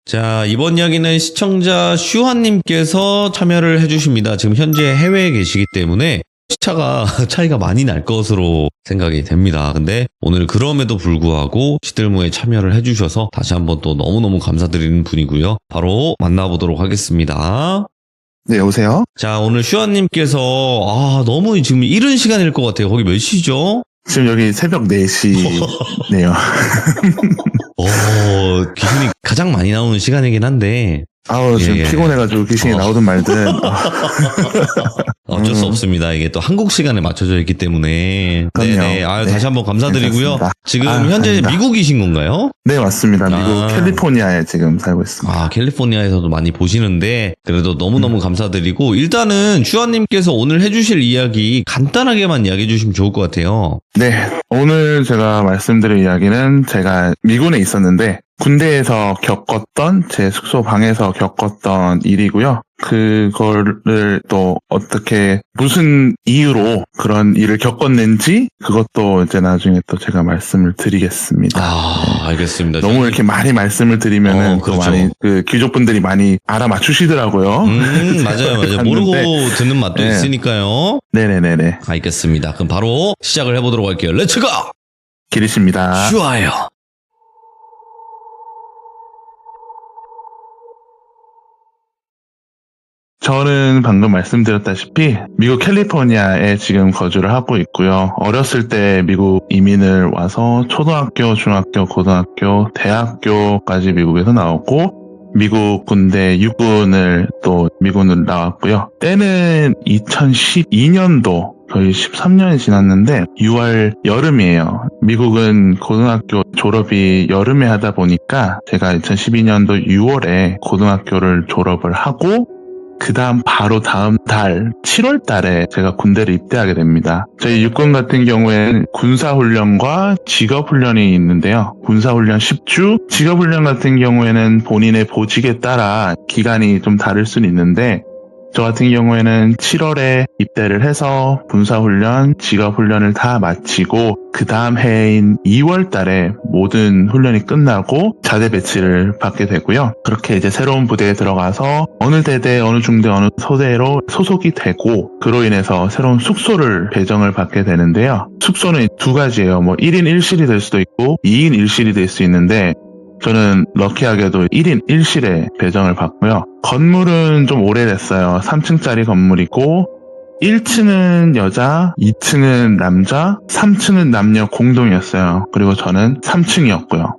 자, 이번 이야기는 시청자 슈아님께서 참여를 해주십니다. 지금 현재 해외에 계시기 때문에 시차가 차이가 많이 날 것으로 생각이 됩니다. 근데 오늘 그럼에도 불구하고 시들모에 참여를 해주셔서 다시 한번 또 너무너무 감사드리는 분이고요. 바로 만나보도록 하겠습니다. 네, 여보세요? 자, 오늘 슈아님께서 너무 지금 이른 시간일 것 같아요. 거기 몇 시죠? 지금 여기 새벽 4시네요. 귀신이 가장 많이 나오는 시간이긴 한데 지금 피곤해가지고 귀신이 나오든 말든. 어쩔 수 없습니다. 이게 또 한국 시간에 맞춰져 있기 때문에. 그럼요. 네네. 다시 한번 감사드리고요. 괜찮습니다. 지금 현재 아닙니다. 미국이신 건가요? 네, 맞습니다. 미국 캘리포니아에 지금 살고 있습니다. 캘리포니아에서도 많이 보시는데 그래도 너무너무 감사드리고 일단은 슈아님께서 오늘 해주실 이야기 간단하게만 이야기해 주시면 좋을 것 같아요. 네, 오늘 제가 말씀드릴 이야기는 제가 미군에 있었는데 군대에서 겪었던 제 숙소 방에서 겪었던 일이고요. 그거를 또 어떻게 무슨 이유로 그런 일을 겪었는지 그것도 이제 나중에 또 제가 말씀을 드리겠습니다. 알겠습니다. 너무 이렇게 많이 말씀을 드리면은 또 그렇죠. 많이 귀족분들이 많이 알아맞추시더라고요. 맞아요. 모르고 듣는 맛도 네. 있으니까요. 네네네네. 알겠습니다. 그럼 바로 시작을 해보도록 할게요. 렛츠고! 기리십니다. 좋아요. 저는 방금 말씀드렸다시피 미국 캘리포니아에 지금 거주를 하고 있고요. 어렸을 때 미국 이민을 와서 초등학교, 중학교, 고등학교, 대학교까지 미국에서 나왔고 미국 군대 육군을 또 미군으로 나왔고요. 때는 2012년도 거의 13년이 지났는데 6월 여름이에요. 미국은 고등학교 졸업이 여름에 하다 보니까 제가 2012년도 6월에 고등학교를 졸업을 하고 그 다음 바로 다음 달 7월 달에 제가 군대를 입대하게 됩니다. 저희 육군 같은 경우에는 군사훈련과 직업훈련이 있는데요. 군사훈련 10주, 직업훈련 같은 경우에는 본인의 보직에 따라 기간이 좀 다를 수는 있는데 저 같은 경우에는 7월에 입대를 해서 군사훈련, 직업훈련을 다 마치고 그 다음 해인 2월 달에 모든 훈련이 끝나고 자대 배치를 받게 되고요. 그렇게 이제 새로운 부대에 들어가서 어느 대대, 어느 중대, 어느 소대로 소속이 되고 그로 인해서 새로운 숙소를 배정을 받게 되는데요. 숙소는 두 가지예요. 1인 1실이 될 수도 있고 2인 1실이 될 수 있는데 저는 럭키하게도 1인 1실에 배정을 받고요. 건물은 좀 오래됐어요. 3층짜리 건물이고 1층은 여자, 2층은 남자, 3층은 남녀 공동이었어요. 그리고 저는 3층이었고요.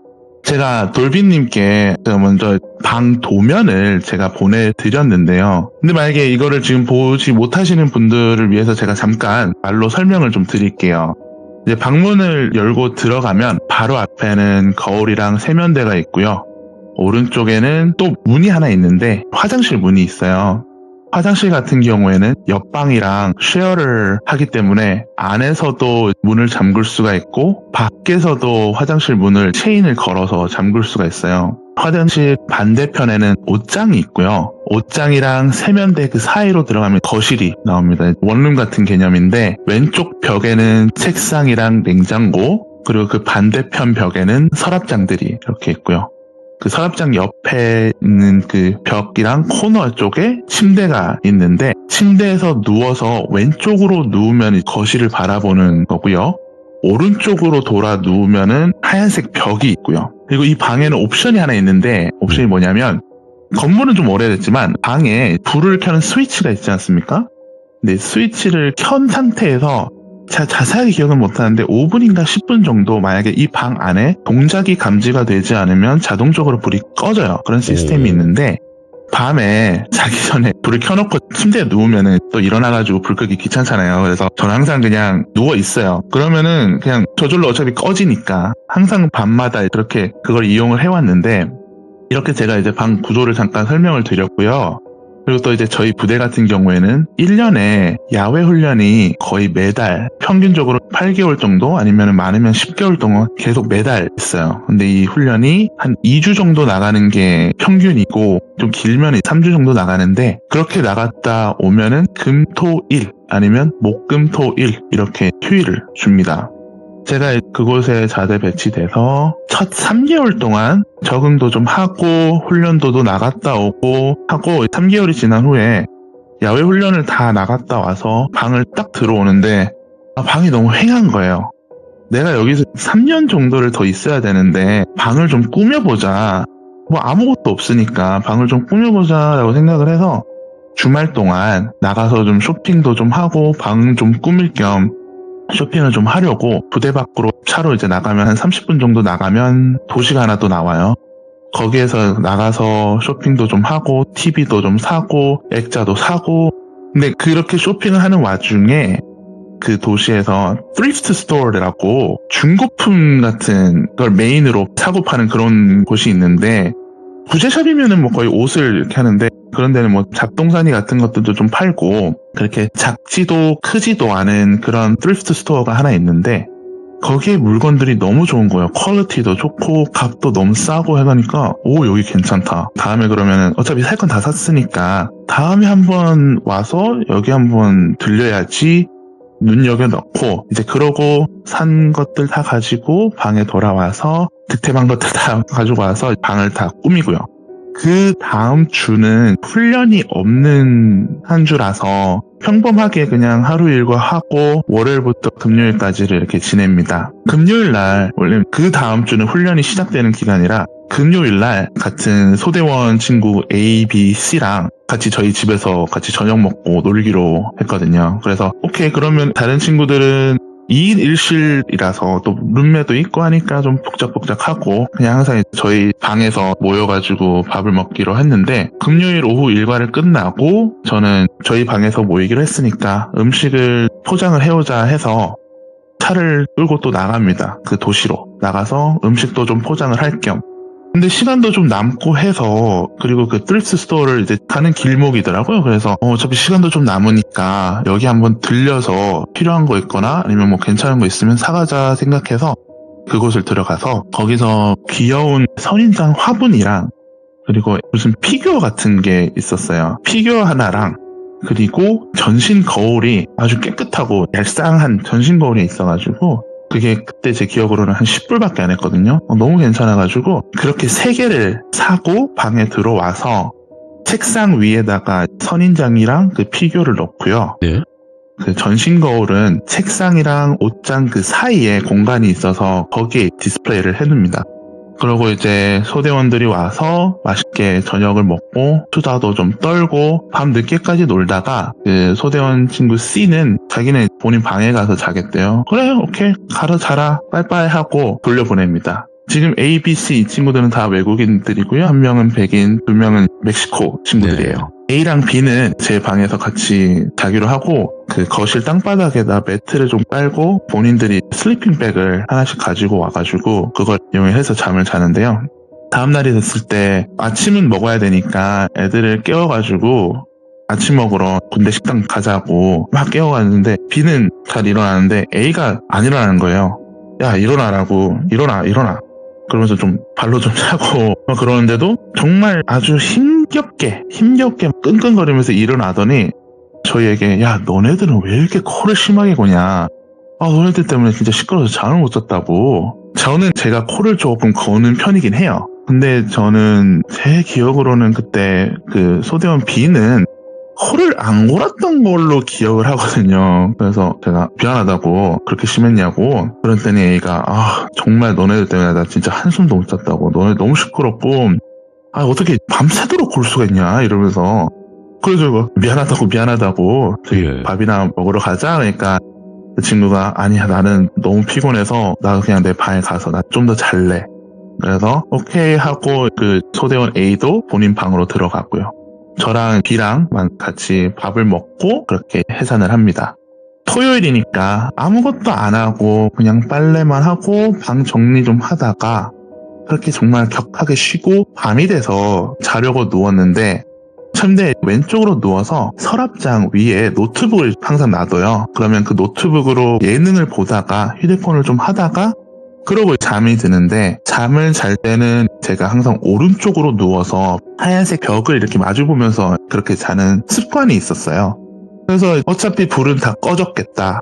제가 돌빈님께 먼저 방 도면을 제가 보내드렸는데요. 근데 만약에 이거를 지금 보지 못하시는 분들을 위해서 제가 잠깐 말로 설명을 좀 드릴게요. 이제 방문을 열고 들어가면 바로 앞에는 거울이랑 세면대가 있고요. 오른쪽에는 또 문이 하나 있는데 화장실 문이 있어요. 화장실 같은 경우에는 옆방이랑 쉐어를 하기 때문에 안에서도 문을 잠글 수가 있고 밖에서도 화장실 문을 체인을 걸어서 잠글 수가 있어요. 화장실 반대편에는 옷장이 있고요. 옷장이랑 세면대 그 사이로 들어가면 거실이 나옵니다. 원룸 같은 개념인데 왼쪽 벽에는 책상이랑 냉장고 그리고 그 반대편 벽에는 서랍장들이 이렇게 있고요. 그 서랍장 옆에 있는 그 벽이랑 코너 쪽에 침대가 있는데 침대에서 누워서 왼쪽으로 누우면 거실을 바라보는 거고요. 오른쪽으로 돌아 누우면은 하얀색 벽이 있고요. 그리고 이 방에는 옵션이 하나 있는데 옵션이 뭐냐면 건물은 좀 오래됐지만 방에 불을 켜는 스위치가 있지 않습니까? 근데 스위치를 켠 상태에서 자세하게 기억은 못하는데 5분인가 10분 정도 만약에 이 방 안에 동작이 감지가 되지 않으면 자동적으로 불이 꺼져요. 그런 시스템이 있는데 밤에 자기 전에 불을 켜놓고 침대에 누우면은 또 일어나가지고 불 끄기 귀찮잖아요. 그래서 저는 항상 그냥 누워 있어요. 그러면은 그냥 저절로 어차피 꺼지니까 항상 밤마다 그렇게 그걸 이용을 해왔는데 이렇게 제가 이제 방 구조를 잠깐 설명을 드렸고요. 그리고 또 이제 저희 부대 같은 경우에는 1년에 야외 훈련이 거의 매달 평균적으로 8개월 정도 아니면 많으면 10개월 동안 계속 매달 있어요. 근데 이 훈련이 한 2주 정도 나가는 게 평균이고 좀 길면 3주 정도 나가는데 그렇게 나갔다 오면은 금, 토, 일 아니면 목, 금, 토, 일 이렇게 휴일을 줍니다. 제가 그곳에 자대 배치돼서 첫 3개월 동안 적응도 좀 하고 훈련도도 나갔다 오고 하고 3개월이 지난 후에 야외 훈련을 다 나갔다 와서 방을 딱 들어오는데 방이 너무 휑한 거예요. 내가 여기서 3년 정도를 더 있어야 되는데 방을 좀 꾸며보자. 뭐 아무것도 없으니까 방을 좀 꾸며보자 라고 생각을 해서 주말 동안 나가서 좀 쇼핑도 좀 하고 방 좀 꾸밀 겸 쇼핑을 좀 하려고 부대 밖으로 차로 이제 나가면 한 30분 정도 나가면 도시가 하나 또 나와요. 거기에서 나가서 쇼핑도 좀 하고 TV도 좀 사고 액자도 사고 근데 그렇게 쇼핑을 하는 와중에 그 도시에서 thrift store라고 중고품 같은 걸 메인으로 사고 파는 그런 곳이 있는데 부재샵이면은 뭐 거의 옷을 이렇게 하는데 그런 데는 뭐 잡동사니 같은 것들도 좀 팔고 그렇게 작지도 크지도 않은 그런 thrift 스토어가 하나 있는데 거기에 물건들이 너무 좋은 거예요. 퀄리티도 좋고 값도 너무 싸고 해가니까 오 여기 괜찮다. 다음에 그러면은 어차피 살 건 다 샀으니까 다음에 한번 와서 여기 한번 들려야지 눈여겨놓고 이제 그러고 산 것들 다 가지고 방에 돌아와서 득템한 것들 다 가지고 와서 방을 다 꾸미고요. 그 다음 주는 훈련이 없는 한 주라서 평범하게 그냥 하루 일과 하고 월요일부터 금요일까지를 이렇게 지냅니다. 금요일 날 원래 그 다음 주는 훈련이 시작되는 기간이라 금요일 날 같은 소대원 친구 A, B, C랑 같이 저희 집에서 같이 저녁 먹고 놀기로 했거든요. 그래서 오케이 그러면 다른 친구들은 2인 1실이라서 또 룸메도 있고 하니까 좀 복작복작하고 그냥 항상 저희 방에서 모여가지고 밥을 먹기로 했는데 금요일 오후 일과를 끝나고 저는 저희 방에서 모이기로 했으니까 음식을 포장을 해오자 해서 차를 끌고 또 나갑니다. 그 도시로 나가서 음식도 좀 포장을 할 겸 근데 시간도 좀 남고 해서 그리고 그 thrift 스토어를 이제 가는 길목이더라고요. 그래서 어차피 시간도 좀 남으니까 여기 한번 들려서 필요한 거 있거나 아니면 뭐 괜찮은 거 있으면 사가자 생각해서 그곳을 들어가서 거기서 귀여운 선인장 화분이랑 그리고 무슨 피규어 같은 게 있었어요. 피규어 하나랑 그리고 전신 거울이 아주 깨끗하고 얄쌍한 전신 거울이 있어가지고 그게 그때 제 기억으로는 한 10불밖에 안 했거든요. 너무 괜찮아가지고 그렇게 3개를 사고 방에 들어와서 책상 위에다가 선인장이랑 그 피규어를 넣고요. 네. 그 전신 거울은 책상이랑 옷장 그 사이에 공간이 있어서 거기에 디스플레이를 해둡니다. 그러고 이제 소대원들이 와서 맛있게 저녁을 먹고 수다도 좀 떨고 밤 늦게까지 놀다가 그 소대원 친구 C는 자기네 본인 방에 가서 자겠대요. 그래 오케이 가라 자라 빠이빠이 하고 돌려보냅니다. 지금 A, B, C 이 친구들은 다 외국인들이고요. 한 명은 백인, 2명은 멕시코 친구들이에요. 네. A랑 B는 제 방에서 같이 자기로 하고 그 거실 땅바닥에다 매트를 좀 깔고 본인들이 슬리핑백을 하나씩 가지고 와가지고 그걸 이용해서 잠을 자는데요. 다음날이 됐을 때 아침은 먹어야 되니까 애들을 깨워가지고 아침 먹으러 군대 식당 가자고 막 깨워갔는데 B는 잘 일어나는데 A가 안 일어나는 거예요. 야 일어나라고 일어나 그러면서 좀 발로 좀 차고 그러는데도 정말 아주 힘겹게 끙끙거리면서 일어나더니 저희에게 야 너네들은 왜 이렇게 코를 심하게 고냐 너네들 때문에 진짜 시끄러워서 잠을 못 잤다고. 저는 제가 코를 조금 고는 편이긴 해요. 근데 저는 제 기억으로는 그때 그 소대원 B는 코를 안 골았던 걸로 기억을 하거든요. 그래서 제가 미안하다고 그렇게 심했냐고 그랬더니 A가 정말 너네들 때문에 나 진짜 한숨도 못 잤다고 너네 너무 시끄럽고 어떻게 밤새도록 골 수가 있냐 이러면서 그래서 미안하다고 저기 밥이나 먹으러 가자 그러니까 그 친구가 아니야 나는 너무 피곤해서 나 그냥 내 방에 가서 나 좀 더 잘래. 그래서 오케이 하고 그 소대원 A도 본인 방으로 들어갔고요. 저랑 B랑만 같이 밥을 먹고 그렇게 해산을 합니다. 토요일이니까 아무것도 안 하고 그냥 빨래만 하고 방 정리 좀 하다가 그렇게 정말 격하게 쉬고 밤이 돼서 자려고 누웠는데 침대 왼쪽으로 누워서 서랍장 위에 노트북을 항상 놔둬요. 그러면 그 노트북으로 예능을 보다가 휴대폰을 좀 하다가 그러고 잠이 드는데 잠을 잘 때는 제가 항상 오른쪽으로 누워서 하얀색 벽을 이렇게 마주보면서 그렇게 자는 습관이 있었어요. 그래서 어차피 불은 다 꺼졌겠다.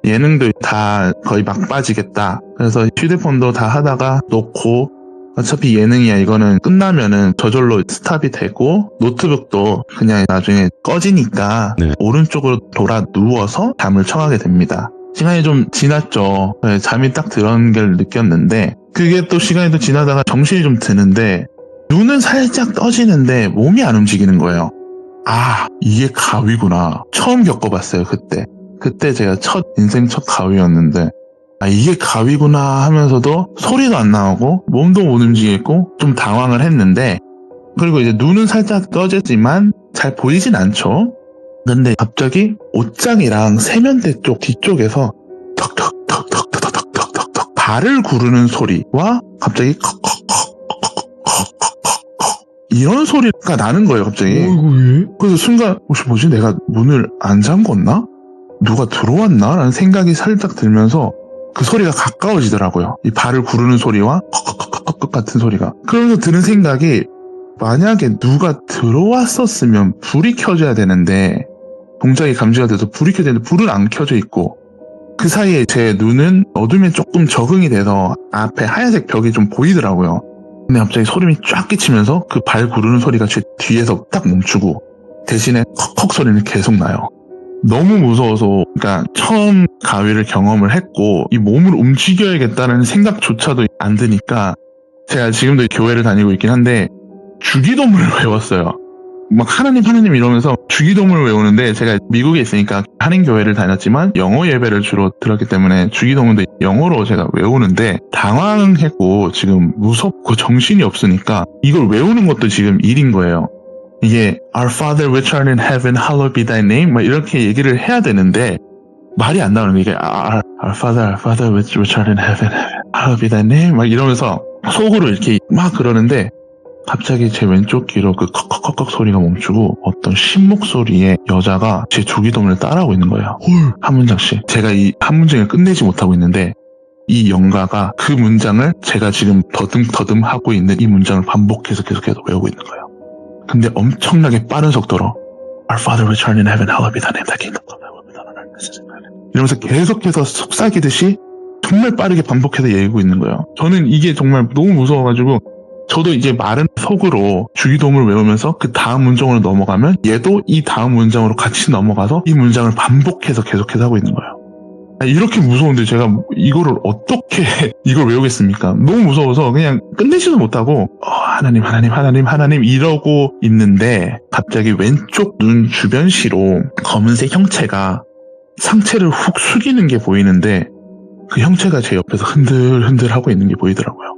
예능도 다 거의 막 빠지겠다. 그래서 휴대폰도 다 하다가 놓고 어차피 예능이야 이거는 끝나면은 저절로 스탑이 되고 노트북도 그냥 나중에 꺼지니까 네. 오른쪽으로 돌아 누워서 잠을 청하게 됩니다. 시간이 좀 지났죠. 네, 잠이 딱 들은 걸 느꼈는데 그게 또 시간이 또 지나다가 정신이 좀 드는데 눈은 살짝 떠지는데 몸이 안 움직이는 거예요. 아, 이게 가위구나. 처음 겪어봤어요, 그때. 그때 제가 인생 첫 가위였는데 아, 이게 가위구나 하면서도 소리도 안 나오고 몸도 못 움직이고 좀 당황을 했는데 그리고 이제 눈은 살짝 떠졌지만 잘 보이진 않죠. 근데 갑자기 옷장이랑 세면대 쪽 뒤쪽에서 턱턱턱턱턱턱턱턱턱 발을 구르는 소리와 갑자기 이런 소리가 나는 거예요, 갑자기. 그래서 순간 혹시 뭐지? 내가 문을 안 잠궜나? 누가 들어왔나? 라는 생각이 살짝 들면서 그 소리가 가까워지더라고요. 이 발을 구르는 소리와 컥컥컥컥 같은 소리가. 그러면서 드는 생각이 만약에 누가 들어왔었으면 불이 켜져야 되는데 동작이 감지가 돼서 불이 켜져야 되는데 불은 안 켜져 있고 그 사이에 제 눈은 어둠에 조금 적응이 돼서 앞에 하얀색 벽이 좀 보이더라고요. 근데 갑자기 소름이 쫙 끼치면서 그 발 구르는 소리가 제 뒤에서 딱 멈추고 대신에 컥컥 소리는 계속 나요. 너무 무서워서 그러니까 처음 가위를 경험을 했고 이 몸을 움직여야겠다는 생각조차도 안 드니까 제가 지금도 교회를 다니고 있긴 한데 주기도문을 외웠어요. 막 하나님 이러면서 주기도문을 외우는데 제가 미국에 있으니까 한인교회를 다녔지만 영어 예배를 주로 들었기 때문에 주기도문도 영어로 제가 외우는데 당황했고 지금 무섭고 정신이 없으니까 이걸 외우는 것도 지금 일인 거예요. 이게 Our Father which art in heaven, hallowed be thy name 막 이렇게 얘기를 해야 되는데 말이 안 나오는 게 이게 Our Father which art in heaven, hallowed be thy name 막 이러면서 속으로 이렇게 막 그러는데 갑자기 제 왼쪽 귀로 그 컥컥컥컥 소리가 멈추고 어떤 신목소리의 여자가 제 주기도문을 따라하고 있는 거예요. 한 문장씩. 제가 이 한 문장을 끝내지 못하고 있는데 이 영가가 그 문장을 제가 지금 더듬더듬 하고 있는 이 문장을 반복해서 계속해서 외우고 있는 거예요. 근데 엄청나게 빠른 속도로 Our Father which art in heaven, hallowed be thy name, thy kingdom come, thy will be done on earth as it is in heaven. 이러면서 계속해서 속삭이듯이 정말 빠르게 반복해서 얘기하고 있는 거예요. 저는 이게 정말 너무 무서워가지고 저도 이제 마른 속으로 주기도문을 외우면서 그 다음 문장으로 넘어가면 얘도 이 다음 문장으로 같이 넘어가서 이 문장을 반복해서 계속해서 하고 있는 거예요. 이렇게 무서운데 제가 이거를 어떻게 이걸 외우겠습니까? 너무 무서워서 그냥 끝내지도 못하고 하나님 이러고 있는데 갑자기 왼쪽 눈 주변시로 검은색 형체가 상체를 훅 숙이는 게 보이는데 그 형체가 제 옆에서 흔들흔들 하고 있는 게 보이더라고요.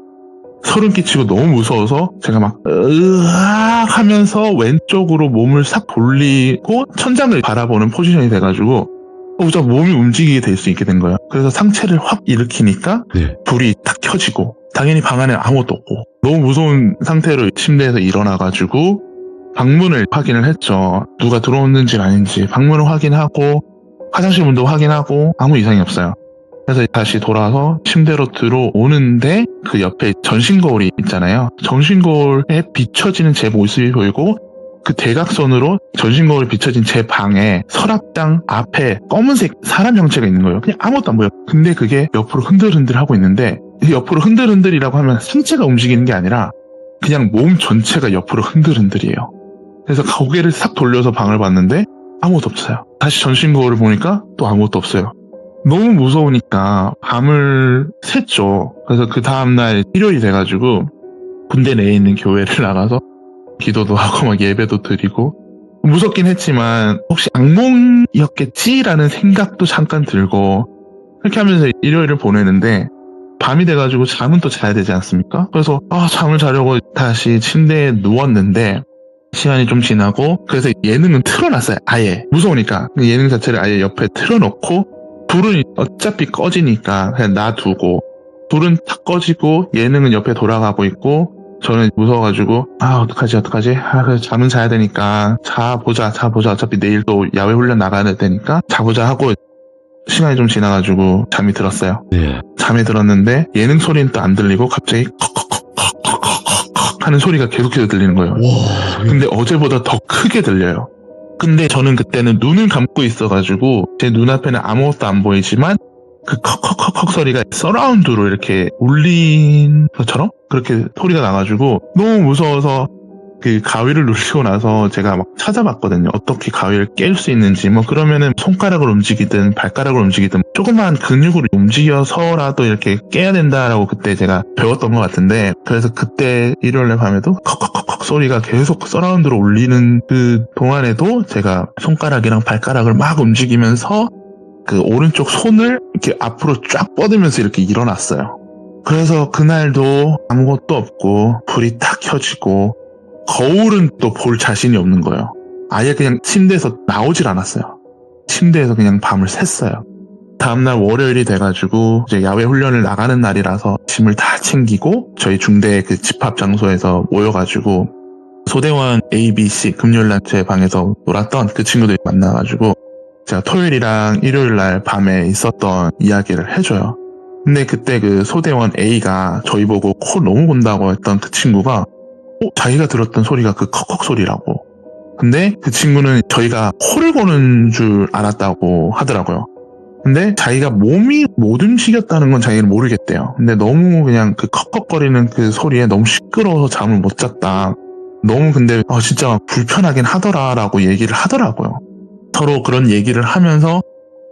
소름 끼치고 너무 무서워서 제가 막 으악 하면서 왼쪽으로 몸을 싹 돌리고 천장을 바라보는 포지션이 돼가지고 우선 몸이 움직이게 될 수 있게 된 거예요. 그래서 상체를 확 일으키니까 불이 딱 켜지고 당연히 방 안에 아무것도 없고 너무 무서운 상태로 침대에서 일어나가지고 방문을 확인을 했죠. 누가 들어오는지 아닌지 방문을 확인하고 화장실 문도 확인하고 아무 이상이 없어요. 그래서 다시 돌아와서 침대로 들어오는데 그 옆에 전신 거울이 있잖아요. 전신 거울에 비춰지는 제 모습이 보이고 그 대각선으로 전신 거울에 비춰진 제 방에 서랍장 앞에 검은색 사람 형체가 있는 거예요. 그냥 아무것도 안 보여요. 근데 그게 옆으로 흔들흔들 하고 있는데 옆으로 흔들흔들이라고 하면 상체가 움직이는 게 아니라 그냥 몸 전체가 옆으로 흔들흔들이에요. 그래서 고개를 싹 돌려서 방을 봤는데 아무것도 없어요. 다시 전신 거울을 보니까 또 아무것도 없어요. 너무 무서우니까 밤을 샜죠. 그래서 그 다음날 일요일이 돼가지고 군대 내에 있는 교회를 나가서 기도도 하고 막 예배도 드리고 무섭긴 했지만 혹시 악몽이었겠지라는 생각도 잠깐 들고 그렇게 하면서 일요일을 보내는데 밤이 돼가지고 잠은 또 자야 되지 않습니까? 그래서 잠을 자려고 다시 침대에 누웠는데 시간이 좀 지나고 그래서 예능은 틀어놨어요. 아예 무서우니까 예능 자체를 아예 옆에 틀어놓고 불은 어차피 꺼지니까 그냥 놔두고 불은 탁 꺼지고 예능은 옆에 돌아가고 있고 저는 무서워가지고 어떡하지 그래서 잠은 자야 되니까 자보자 어차피 내일 또 야외 훈련 나가야 되니까 자보자 하고 시간이 좀 지나가지고 잠이 들었어요. 잠에 들었는데 예능 소리는 또 안 들리고 갑자기 컥컥컥컥컥 하는 소리가 계속해서 들리는 거예요. 근데 어제보다 더 크게 들려요. 근데 저는 그때는 눈을 감고 있어가지고 제 눈앞에는 아무것도 안 보이지만 그 컥컥컥컥 소리가 서라운드로 이렇게 울린 것처럼 그렇게 소리가 나가지고 너무 무서워서 그 가위를 누르고 나서 제가 막 찾아봤거든요. 어떻게 가위를 깰 수 있는지. 뭐 그러면은 손가락을 움직이든 발가락을 움직이든 조그만 근육으로 움직여서라도 이렇게 깨야 된다라고 그때 제가 배웠던 것 같은데, 그래서 그때 일요일날 밤에도 컥컥컥컥 소리가 계속 서라운드로 울리는 그 동안에도 제가 손가락이랑 발가락을 막 움직이면서 그 오른쪽 손을 이렇게 앞으로 쫙 뻗으면서 이렇게 일어났어요. 그래서 그날도 아무것도 없고 불이 탁 켜지고 거울은 또 볼 자신이 없는 거예요. 아예 그냥 침대에서 나오질 않았어요. 침대에서 그냥 밤을 샜어요. 다음날 월요일이 돼가지고 이제 야외 훈련을 나가는 날이라서 짐을 다 챙기고 저희 중대 그 집합 장소에서 모여가지고 소대원 A, B, C 금요일날 제 방에서 놀았던 그 친구들이 만나가지고 제가 토요일이랑 일요일날 밤에 있었던 이야기를 해줘요. 근데 그때 그 소대원 A가 저희 보고 코 너무 곤다고 했던 그 친구가 자기가 들었던 소리가 그 컥컥 소리라고. 근데 그 친구는 저희가 코를 고는 줄 알았다고 하더라고요. 근데 자기가 몸이 못 움직였다는 건 자기는 모르겠대요. 근데 너무 그냥 그 컥컥거리는 그 소리에 너무 시끄러워서 잠을 못 잤다. 너무 근데 진짜 불편하긴 하더라라고 얘기를 하더라고요. 서로 그런 얘기를 하면서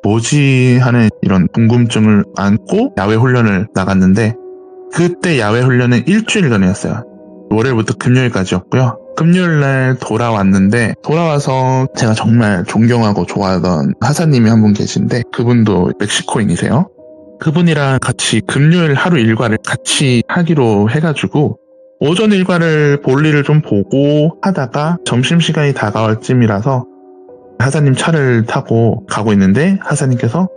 뭐지 하는 이런 궁금증을 안고 야외 훈련을 나갔는데, 그때 야외 훈련은 일주일간이었어요. 월요일부터 금요일까지였고요. 금요일날 돌아왔는데, 돌아와서 제가 정말 존경하고 좋아하던 하사님이 한 분 계신데, 그분도 멕시코인이세요. 그분이랑 같이 금요일 하루 일과를 같이 하기로 해가지고 오전 일과를 볼일을 좀 보고 하다가 점심시간이 다가올 쯤이라서 하사님 차를 타고 가고 있는데, 하사님께서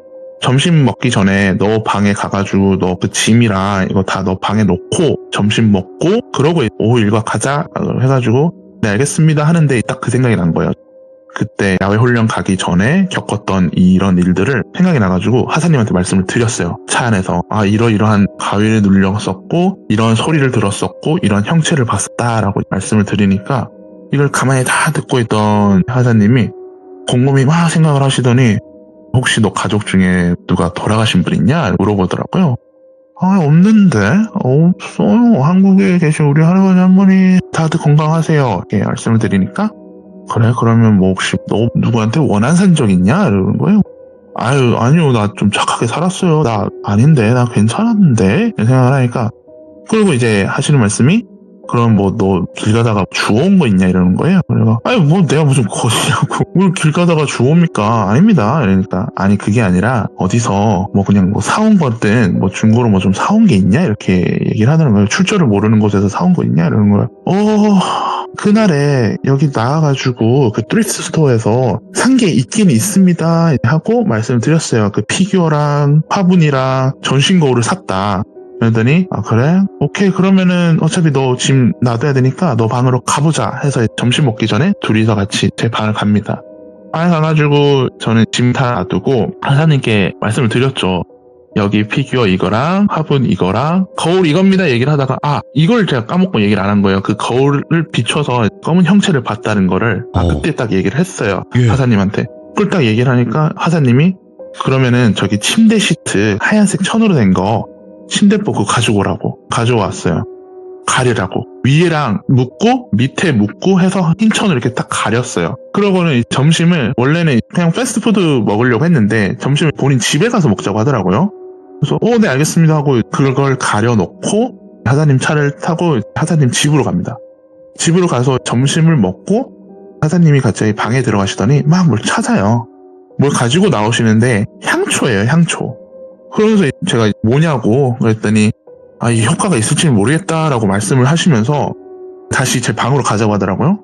점심 먹기 전에 너 방에 가가지고 너 그 짐이랑 이거 다 너 방에 놓고 점심 먹고 그러고 오후 일과 가자 해가지고 네 알겠습니다 하는데 딱 그 생각이 난 거예요. 그때 야외 훈련 가기 전에 겪었던 이런 일들을 생각이 나가지고 하사님한테 말씀을 드렸어요. 차 안에서 이러이러한 가위를 눌렸었고 이런 소리를 들었었고 이런 형체를 봤었다라고 말씀을 드리니까 이걸 가만히 다 듣고 있던 하사님이 곰곰이 막 생각을 하시더니 혹시 너 가족 중에 누가 돌아가신 분 있냐? 물어보더라고요. 없는데? 없어요. 한국에 계신 우리 할아버지 할머니 다들 건강하세요. 이렇게 말씀을 드리니까 그래 그러면 뭐 혹시 너 누구한테 원한 산 적 있냐? 이러는 거예요. 아니요 나 좀 착하게 살았어요. 나 아닌데 나 괜찮았는데 생각을 하니까, 그리고 이제 하시는 말씀이 그럼 뭐 너 길 가다가 주워온 거 있냐 이러는 거예요. 그래서 뭐 내가 무슨 거지냐고 뭘 길 가다가 주워옵니까? 아닙니다. 이러니까 아니 그게 아니라 어디서 뭐 그냥 뭐 사온 거든 뭐 중고로 뭐 좀 사온 게 있냐 이렇게 얘기를 하는 거예요. 출처를 모르는 곳에서 사온 거 있냐 이러는 거예요. 그날에 여기 나와가지고 그 트리프트 스토어에서 산 게 있긴 있습니다 하고 말씀을 드렸어요. 그 피규어랑 화분이랑 전신 거울을 샀다. 그러더니 그래? 오케이 그러면은 어차피 너 짐 놔둬야 되니까 너 방으로 가보자 해서 점심 먹기 전에 둘이서 같이 제 방을 갑니다. 방에 가가지고 저는 짐 다 놔두고 하사님께 말씀을 드렸죠. 여기 피규어 이거랑 화분 이거랑 거울 이겁니다 얘기를 하다가 이걸 제가 까먹고 얘기를 안 한 거예요. 그 거울을 비춰서 검은 형체를 봤다는 거를 그때 딱 얘기를 했어요. 하사님한테. 그걸 딱 얘기를 하니까 하사님이 그러면은 저기 침대 시트 하얀색 천으로 된 거 침대뽀 그거 가져오라고 가져왔어요. 가리라고 위에랑 묶고 밑에 묶고 해서 흰 천으로 이렇게 딱 가렸어요. 그러고는 점심을 원래는 그냥 패스트푸드 먹으려고 했는데 점심을 본인 집에 가서 먹자고 하더라고요. 그래서 네 알겠습니다 하고 그걸 가려놓고 하사님 차를 타고 하사님 집으로 갑니다. 집으로 가서 점심을 먹고 하사님이 갑자기 방에 들어가시더니 막 뭘 찾아요. 뭘 가지고 나오시는데 향초예요. 향초. 그러면서 제가 뭐냐고 그랬더니 이 효과가 있을지는 모르겠다라고 말씀을 하시면서 다시 제 방으로 가자고 하더라고요.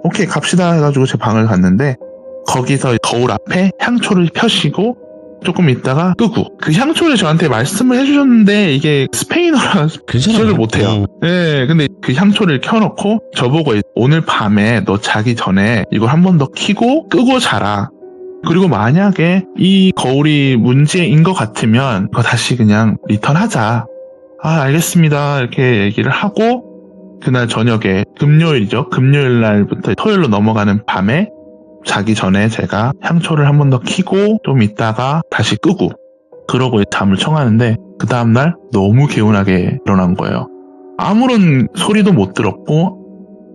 오케이 갑시다 해가지고 제 방을 갔는데 거기서 거울 앞에 향초를 펴시고 조금 있다가 끄고 그 향초를 저한테 말씀을 해주셨는데 이게 스페인어라 기억을 못해요. 네, 근데 그 향초를 켜놓고 저보고 오늘 밤에 너 자기 전에 이걸 한 번 더 켜고 끄고 자라. 그리고 만약에 이 거울이 문제인 것 같으면 그거 다시 그냥 리턴하자. 알겠습니다. 이렇게 얘기를 하고 그날 저녁에 금요일이죠. 금요일 날부터 토요일로 넘어가는 밤에 자기 전에 제가 향초를 한 번 더 켜고 좀 있다가 다시 끄고 그러고 잠을 청하는데 그 다음날 너무 개운하게 일어난 거예요. 아무런 소리도 못 들었고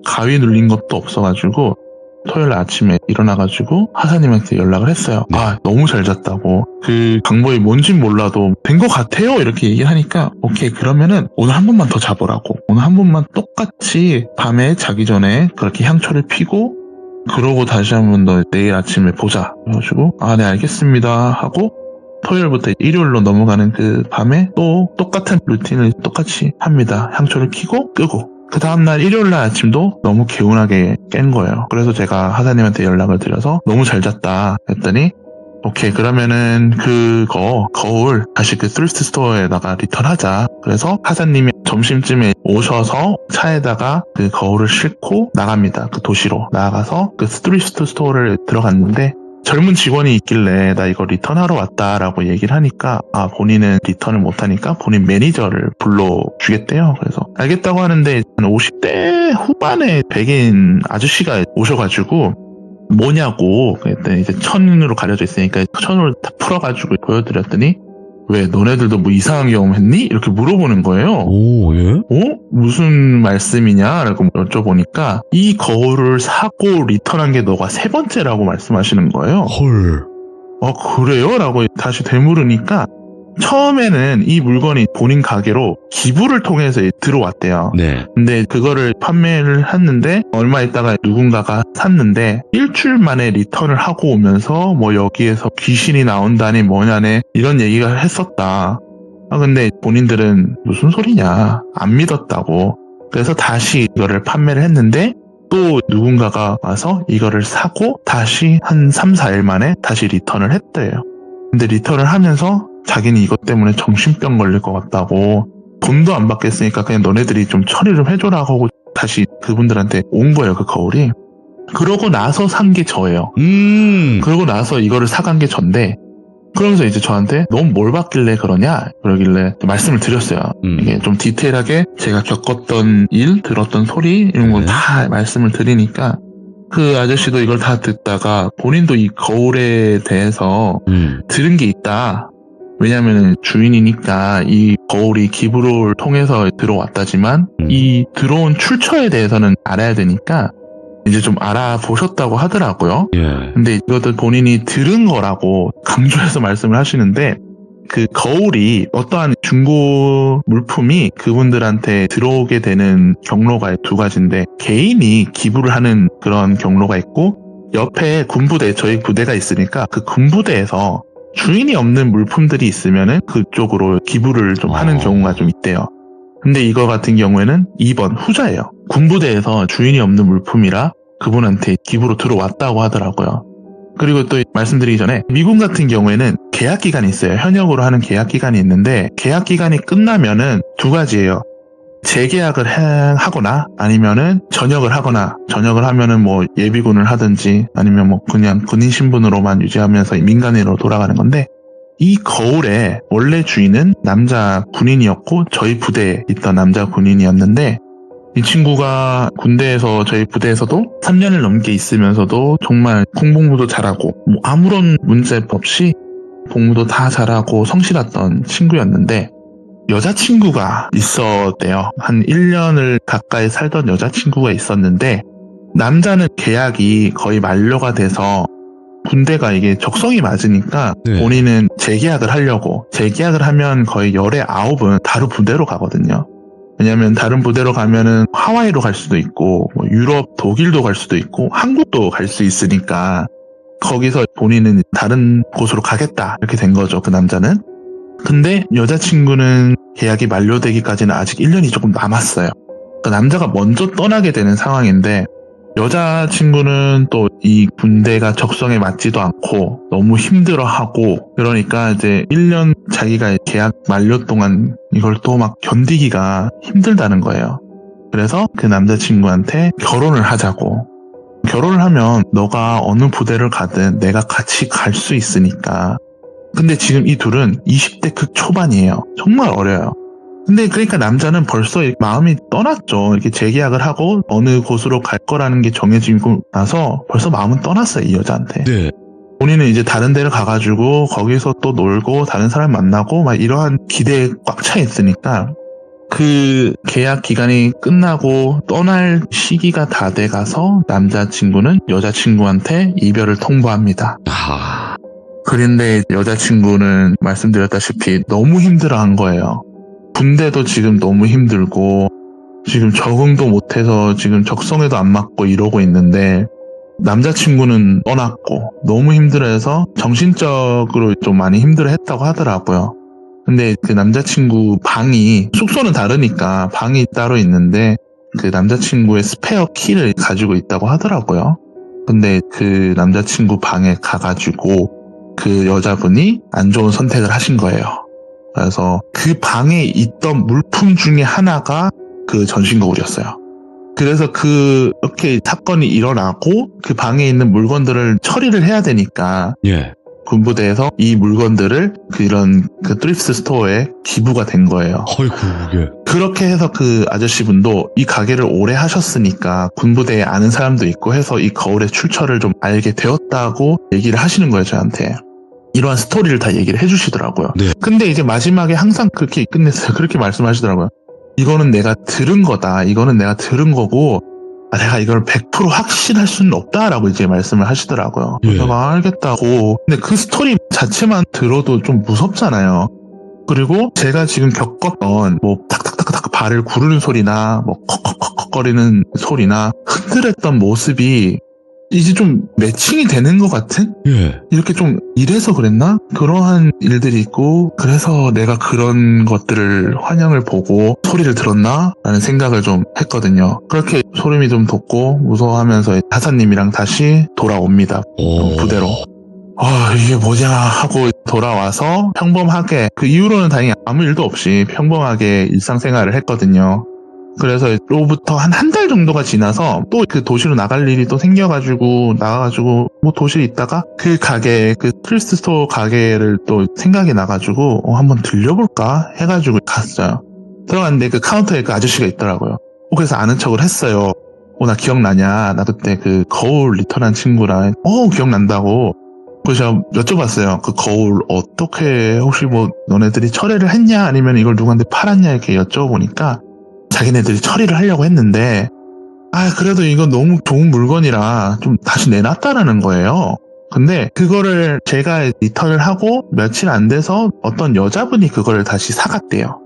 가위 눌린 것도 없어가지고 토요일 아침에 일어나가지고 하사님한테 연락을 했어요. 네. 너무 잘 잤다고. 그 방법이 뭔진 몰라도 된 것 같아요 이렇게 얘기를 하니까 오케이 그러면은 오늘 한 번만 더 자보라고. 오늘 한 번만 똑같이 밤에 자기 전에 그렇게 향초를 피고 그러고 다시 한 번 더 내일 아침에 보자. 그래가지고 네 알겠습니다 하고 토요일부터 일요일로 넘어가는 그 밤에 또 똑같은 루틴을 똑같이 합니다. 향초를 켜고 끄고. 그 다음날 일요일날 아침도 너무 개운하게 깬 거예요. 그래서 제가 하사님한테 연락을 드려서 너무 잘 잤다 했더니 오케이 그러면은 그거 거울 다시 그 스리프트 스토어에다가 리턴하자. 그래서 하사님이 점심쯤에 오셔서 차에다가 그 거울을 싣고 나갑니다. 그 도시로 나가서 그 스리프트 스토어를 들어갔는데 젊은 직원이 있길래 나 이거 리턴하러 왔다라고 얘기를 하니까 본인은 리턴을 못하니까 본인 매니저를 불러주겠대요. 그래서 알겠다고 하는데 50대 후반의 백인 아저씨가 오셔가지고 뭐냐고 그랬더니 이제 천으로 가려져 있으니까 천으로 다 풀어가지고 보여드렸더니 왜 너네들도 뭐 이상한 경험 했니? 이렇게 물어보는 거예요. 오, 예? 무슨 말씀이냐라고 여쭤보니까 이 거울을 사고 리턴한 게 너가 세 번째라고 말씀하시는 거예요. 헐. 그래요? 라고 다시 되물으니까 처음에는 이 물건이 본인 가게로 기부를 통해서 들어왔대요. 네. 근데 그거를 판매를 했는데 얼마 있다가 누군가가 샀는데 일주일 만에 리턴을 하고 오면서 뭐 여기에서 귀신이 나온다니 뭐냐네 이런 얘기가 했었다. 근데 본인들은 무슨 소리냐 안 믿었다고. 그래서 다시 이거를 판매를 했는데 또 누군가가 와서 이거를 사고 다시 한 3, 4일 만에 다시 리턴을 했대요. 근데 리턴을 하면서 자기는 이것 때문에 정신병 걸릴 것 같다고 돈도 안 받겠으니까 그냥 너네들이 좀 처리 좀 해줘라 하고 다시 그분들한테 온 거예요. 그 거울이. 그러고 나서 산 게 저예요. 그러고 나서 이거를 사간 게 전데 그러면서 이제 저한테 너무 뭘 받길래 그러냐 그러길래 말씀을 드렸어요. 이게 좀 디테일하게 제가 겪었던 일, 들었던 소리 이런 걸 다 말씀을 드리니까 그 아저씨도 이걸 다 듣다가 본인도 이 거울에 대해서 들은 게 있다. 왜냐면 주인이니까 이 거울이 기부를 통해서 들어왔다지만 이 들어온 출처에 대해서는 알아야 되니까 이제 좀 알아보셨다고 하더라고요. 예. 근데 이것도 본인이 들은 거라고 강조해서 말씀을 하시는데 그 거울이 어떠한 중고 물품이 그분들한테 들어오게 되는 경로가 두 가지인데 개인이 기부를 하는 그런 경로가 있고 옆에 군부대, 저희 부대가 있으니까 그 군부대에서 주인이 없는 물품들이 있으면은 그쪽으로 기부를 좀 하는 경우가 좀 있대요. 근데 이거 같은 경우에는 2번 후자예요. 군부대에서 주인이 없는 물품이라 그분한테 기부로 들어왔다고 하더라고요. 그리고 또 말씀드리기 전에 미군 같은 경우에는 계약 기간이 있어요. 현역으로 하는 계약 기간이 있는데 계약 기간이 끝나면은 두 가지예요. 재계약을 하거나 아니면은 전역을 하거나 전역을 하면은 뭐 예비군을 하든지 아니면 뭐 그냥 군인 신분으로만 유지하면서 민간인으로 돌아가는 건데 이 거울의 원래 주인은 남자 군인이었고 저희 부대에 있던 남자 군인이었는데 이 친구가 군대에서 저희 부대에서도 3년을 넘게 있으면서도 정말 군복무도 잘하고 뭐 아무런 문제 없이 복무도 다 잘하고 성실했던 친구였는데 여자친구가 있었대요. 한 1년을 가까이 살던 여자친구가 있었는데 남자는 계약이 거의 만료가 돼서 군대가 이게 적성이 맞으니까 본인은 재계약을 하려고 재계약을 하면 거의 열에 9은 다른 부대로 가거든요. 왜냐면 다른 부대로 가면은 하와이로 갈 수도 있고 뭐 유럽, 독일도 갈 수도 있고 한국도 갈 수 있으니까 거기서 본인은 다른 곳으로 가겠다 이렇게 된 거죠. 그 남자는. 근데 여자친구는 계약이 만료되기까지는 아직 1년이 조금 남았어요. 그러니까 남자가 먼저 떠나게 되는 상황인데 여자친구는 또 이 군대가 적성에 맞지도 않고 너무 힘들어하고 그러니까 이제 1년 자기가 계약 만료 동안 이걸 또 막 견디기가 힘들다는 거예요. 그래서 그 남자친구한테 결혼을 하자고. 결혼을 하면 너가 어느 부대를 가든 내가 같이 갈 수 있으니까. 근데 지금 이 둘은 20대 극초반이에요. 정말 어려요. 근데 그러니까 남자는 벌써 마음이 떠났죠. 이렇게 재계약을 하고 어느 곳으로 갈 거라는 게 정해지고 나서 벌써 마음은 떠났어요, 이 여자한테. 네. 본인은 이제 다른 데를 가가지고 거기서 또 놀고 다른 사람 만나고 막 이러한 기대에 꽉 차 있으니까 그 계약 기간이 끝나고 떠날 시기가 다 돼가서 남자친구는 여자친구한테 이별을 통보합니다. 아, 그런데 여자친구는 말씀드렸다시피 너무 힘들어한 거예요. 군대도 지금 너무 힘들고 지금 적응도 못해서 지금 적성에도 안 맞고 이러고 있는데 남자친구는 떠났고 너무 힘들어해서 정신적으로 좀 많이 힘들어했다고 하더라고요. 근데 그 남자친구 방이 숙소는 다르니까 방이 따로 있는데 그 남자친구의 스페어 키를 가지고 있다고 하더라고요. 근데 그 남자친구 방에 가가지고 그 여자분이 안 좋은 선택을 하신 거예요. 그래서 그 방에 있던 물품 중에 하나가 그 전신거울이었어요. 그래서 그렇게 사건이 일어나고 그 방에 있는 물건들을 처리를 해야 되니까 예. 군부대에서 이 물건들을 그런 그 트립스 스토어에 기부가 된 거예요. 어이구, 예. 그렇게 해서 그 아저씨분도 이 가게를 오래 하셨으니까 군부대에 아는 사람도 있고 해서 이 거울의 출처를 좀 알게 되었다고 얘기를 하시는 거예요, 저한테. 이러한 스토리를 다 얘기를 해주시더라고요. 네. 근데 이제 마지막에 항상 그렇게 끝냈어요. 그렇게 말씀하시더라고요. 이거는 내가 들은 거다. 이거는 내가 들은 거고 내가 이걸 100% 확신할 수는 없다라고 이제 말씀을 하시더라고요. 예. 제가 알겠다고. 근데 그 스토리 자체만 들어도 좀 무섭잖아요. 그리고 제가 지금 겪었던 뭐 탁탁탁탁 발을 구르는 소리나 뭐 컥컥컥거리는 소리나 흔들었던 모습이 이제 좀 매칭이 되는 것 같은? 예. 이렇게 좀 이래서 그랬나? 그러한 일들이 있고 그래서 내가 그런 것들을 환영을 보고 소리를 들었나? 라는 생각을 좀 했거든요. 그렇게 소름이 좀 돋고 무서워하면서 하사님이랑 다시 돌아옵니다. 부대로. 이게 뭐냐 하고 돌아와서 평범하게 그 이후로는 다행히 아무 일도 없이 평범하게 일상생활을 했거든요. 그래서 로부터 한 달 정도가 지나서 또 그 도시로 나갈 일이 또 생겨가지고 나가가지고 뭐 도시에 있다가 그 가게 그 트리스트 스토어 가게를 또 생각이 나가지고 한번 들려볼까 해가지고 갔어요. 들어갔는데 그 카운터에 그 아저씨가 있더라고요. 그래서 아는 척을 했어요. 나 기억나냐? 나 그때 그 거울 리턴한 친구랑 기억난다고. 그래서 제가 여쭤봤어요. 그 거울 어떻게 혹시 뭐 너네들이 철회를 했냐 아니면 이걸 누구한테 팔았냐 이렇게 여쭤보니까 자기네들이 처리를 하려고 했는데 그래도 이거 너무 좋은 물건이라 좀 다시 내놨다라는 거예요. 근데 그거를 제가 리턴을 하고 며칠 안 돼서 어떤 여자분이 그거를 다시 사갔대요.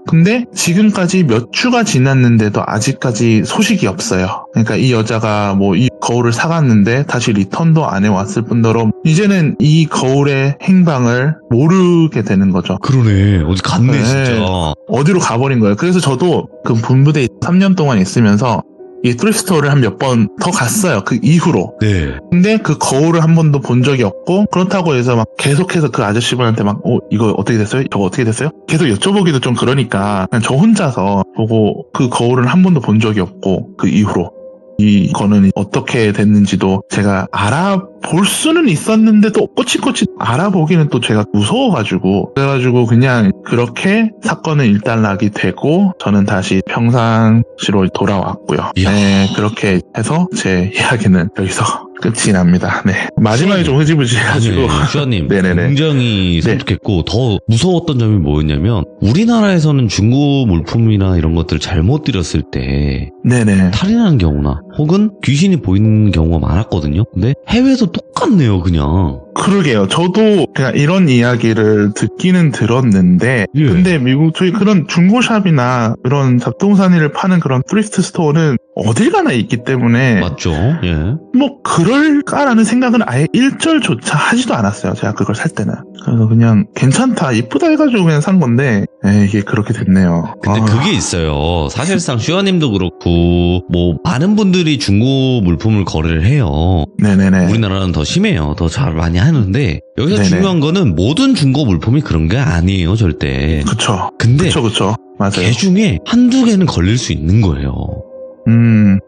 근데 지금까지 몇 주가 지났는데도 아직까지 소식이 없어요. 그러니까 이 여자가 뭐 이 거울을 사갔는데 다시 리턴도 안 해왔을 뿐더러 이제는 이 거울의 행방을 모르게 되는 거죠. 그러네. 어디 갔네, 네. 진짜. 어디로 가버린 거예요. 그래서 저도 그 군부대에 3년 동안 있으면서 이 트립스토어를 한 몇 번 더 갔어요. 그 이후로. 네. 근데 그 거울을 한 번도 본 적이 없고 그렇다고 해서 막 계속해서 그 아저씨분한테 막 이거 어떻게 됐어요? 저거 어떻게 됐어요? 계속 여쭤보기도 좀 그러니까 그냥 저 혼자서 보고 그 거울을 한 번도 본 적이 없고 그 이후로 이거는 어떻게 됐는지도 제가 알아볼 수는 있었는데 또 꼬치꼬치 알아보기는 또 제가 무서워가지고 그래가지고 그냥 그렇게 사건은 일단락이 되고 저는 다시 평상시로 돌아왔고요. 이야. 네, 그렇게 해서 제 이야기는 여기서 끝이 납니다. 네, 마지막에 좀 흐지부지해가지고 슈아님 네네네. 굉장히 네. 섬뜩했고 더 무서웠던 점이 뭐였냐면 우리나라에서는 중고 물품이나 이런 것들을 잘못 들였을 때 네네. 탈인하는 경우나 혹은 귀신이 보이는 경우가 많았거든요. 근데 해외에서 똑같네요, 그냥. 그러게요. 저도 그냥 이런 이야기를 듣기는 들었는데 예. 근데 미국 저희 그런 중고샵이나 그런 잡동사니를 파는 그런 트리스트 스토어는 어딜 가나 있기 때문에 맞죠? 예. 뭐 그럴까라는 생각은 아예 일절조차 하지도 않았어요. 제가 그걸 살 때는. 그래서 그냥 괜찮다, 이쁘다 해가지고 그냥 산 건데 이게 그렇게 됐네요. 근데 그게 있어요. 사실상 슈아님도 그렇고 뭐 많은 분들이 중고 물품을 거래를 해요. 네네네. 우리나라는 더 심해요. 더 잘 많이 하는데 여기서 네네. 중요한 거는 모든 중고 물품이 그런 게 아니에요, 절대. 그쵸. 근데 그쵸. 맞아요. 개 중에 한두 개는 걸릴 수 있는 거예요.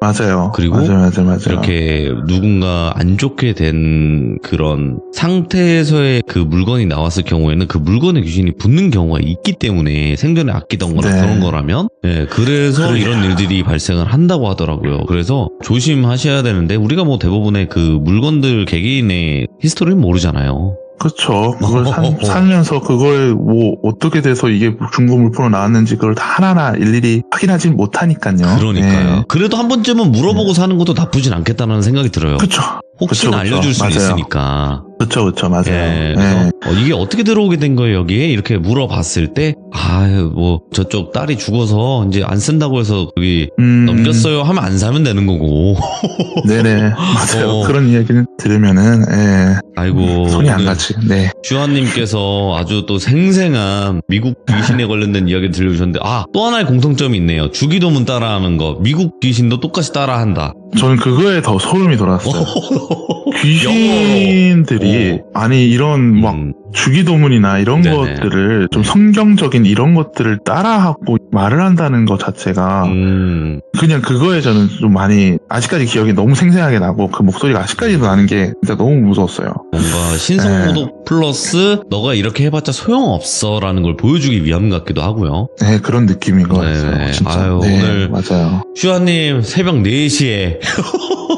맞아요. 그리고 맞아요. 이렇게 누군가 안 좋게 된 그런 상태에서의 그 물건이 나왔을 경우에는 그 물건에 귀신이 붙는 경우가 있기 때문에 생전에 아끼던 거나 네. 그런 거라면 그래서 그러게요. 이런 일들이 발생을 한다고 하더라고요. 그래서 조심하셔야 되는데 우리가 뭐 대부분의 그 물건들 개개인의 히스토리는 모르잖아요. 그쵸. 그걸 살면서 그걸 뭐 어떻게 돼서 이게 중고 물품으로 나왔는지 그걸 다 하나하나 일일이 확인하지 못하니까요. 그러니까요. 네. 그래도 한 번쯤은 물어보고 사는 것도 나쁘진 않겠다는 생각이 들어요. 그쵸. 혹시나 그쵸. 알려줄 수 맞아요. 있으니까. 그쵸. 맞아요. 예, 네. 그래서 이게 어떻게 들어오게 된 거예요, 여기에? 이렇게 물어봤을 때, 뭐, 저쪽 딸이 죽어서 이제 안 쓴다고 해서 거기 넘겼어요 하면 안 사면 되는 거고. 네네. 맞아요. 어. 그런 이야기를 들으면은, 아이고. 손이 안 오늘 가지. 네. 슈아님께서 아주 또 생생한 미국 귀신에 관련된 이야기를 들려주셨는데, 또 하나의 공통점이 있네요. 주기도문 따라하는 거. 미국 귀신도 똑같이 따라한다. 저는 그거에 더 소름이 돋았어요. 귀신들이, 아니, 이런 막 주기도문이나 이런 네네. 것들을 좀 성경적인 이런 것들을 따라하고 말을 한다는 것 자체가 그냥 그거에 저는 좀 많이 아직까지 기억이 너무 생생하게 나고 그 목소리가 아직까지도 나는 게 진짜 너무 무서웠어요. 뭔가 신성모독 플러스 너가 이렇게 해봤자 소용없어라는 걸 보여주기 위함 같기도 하고요. 네, 그런 느낌인 것 네. 같아요. 진짜. 아유, 네, 오늘 맞아요. 슈아님 새벽 4시에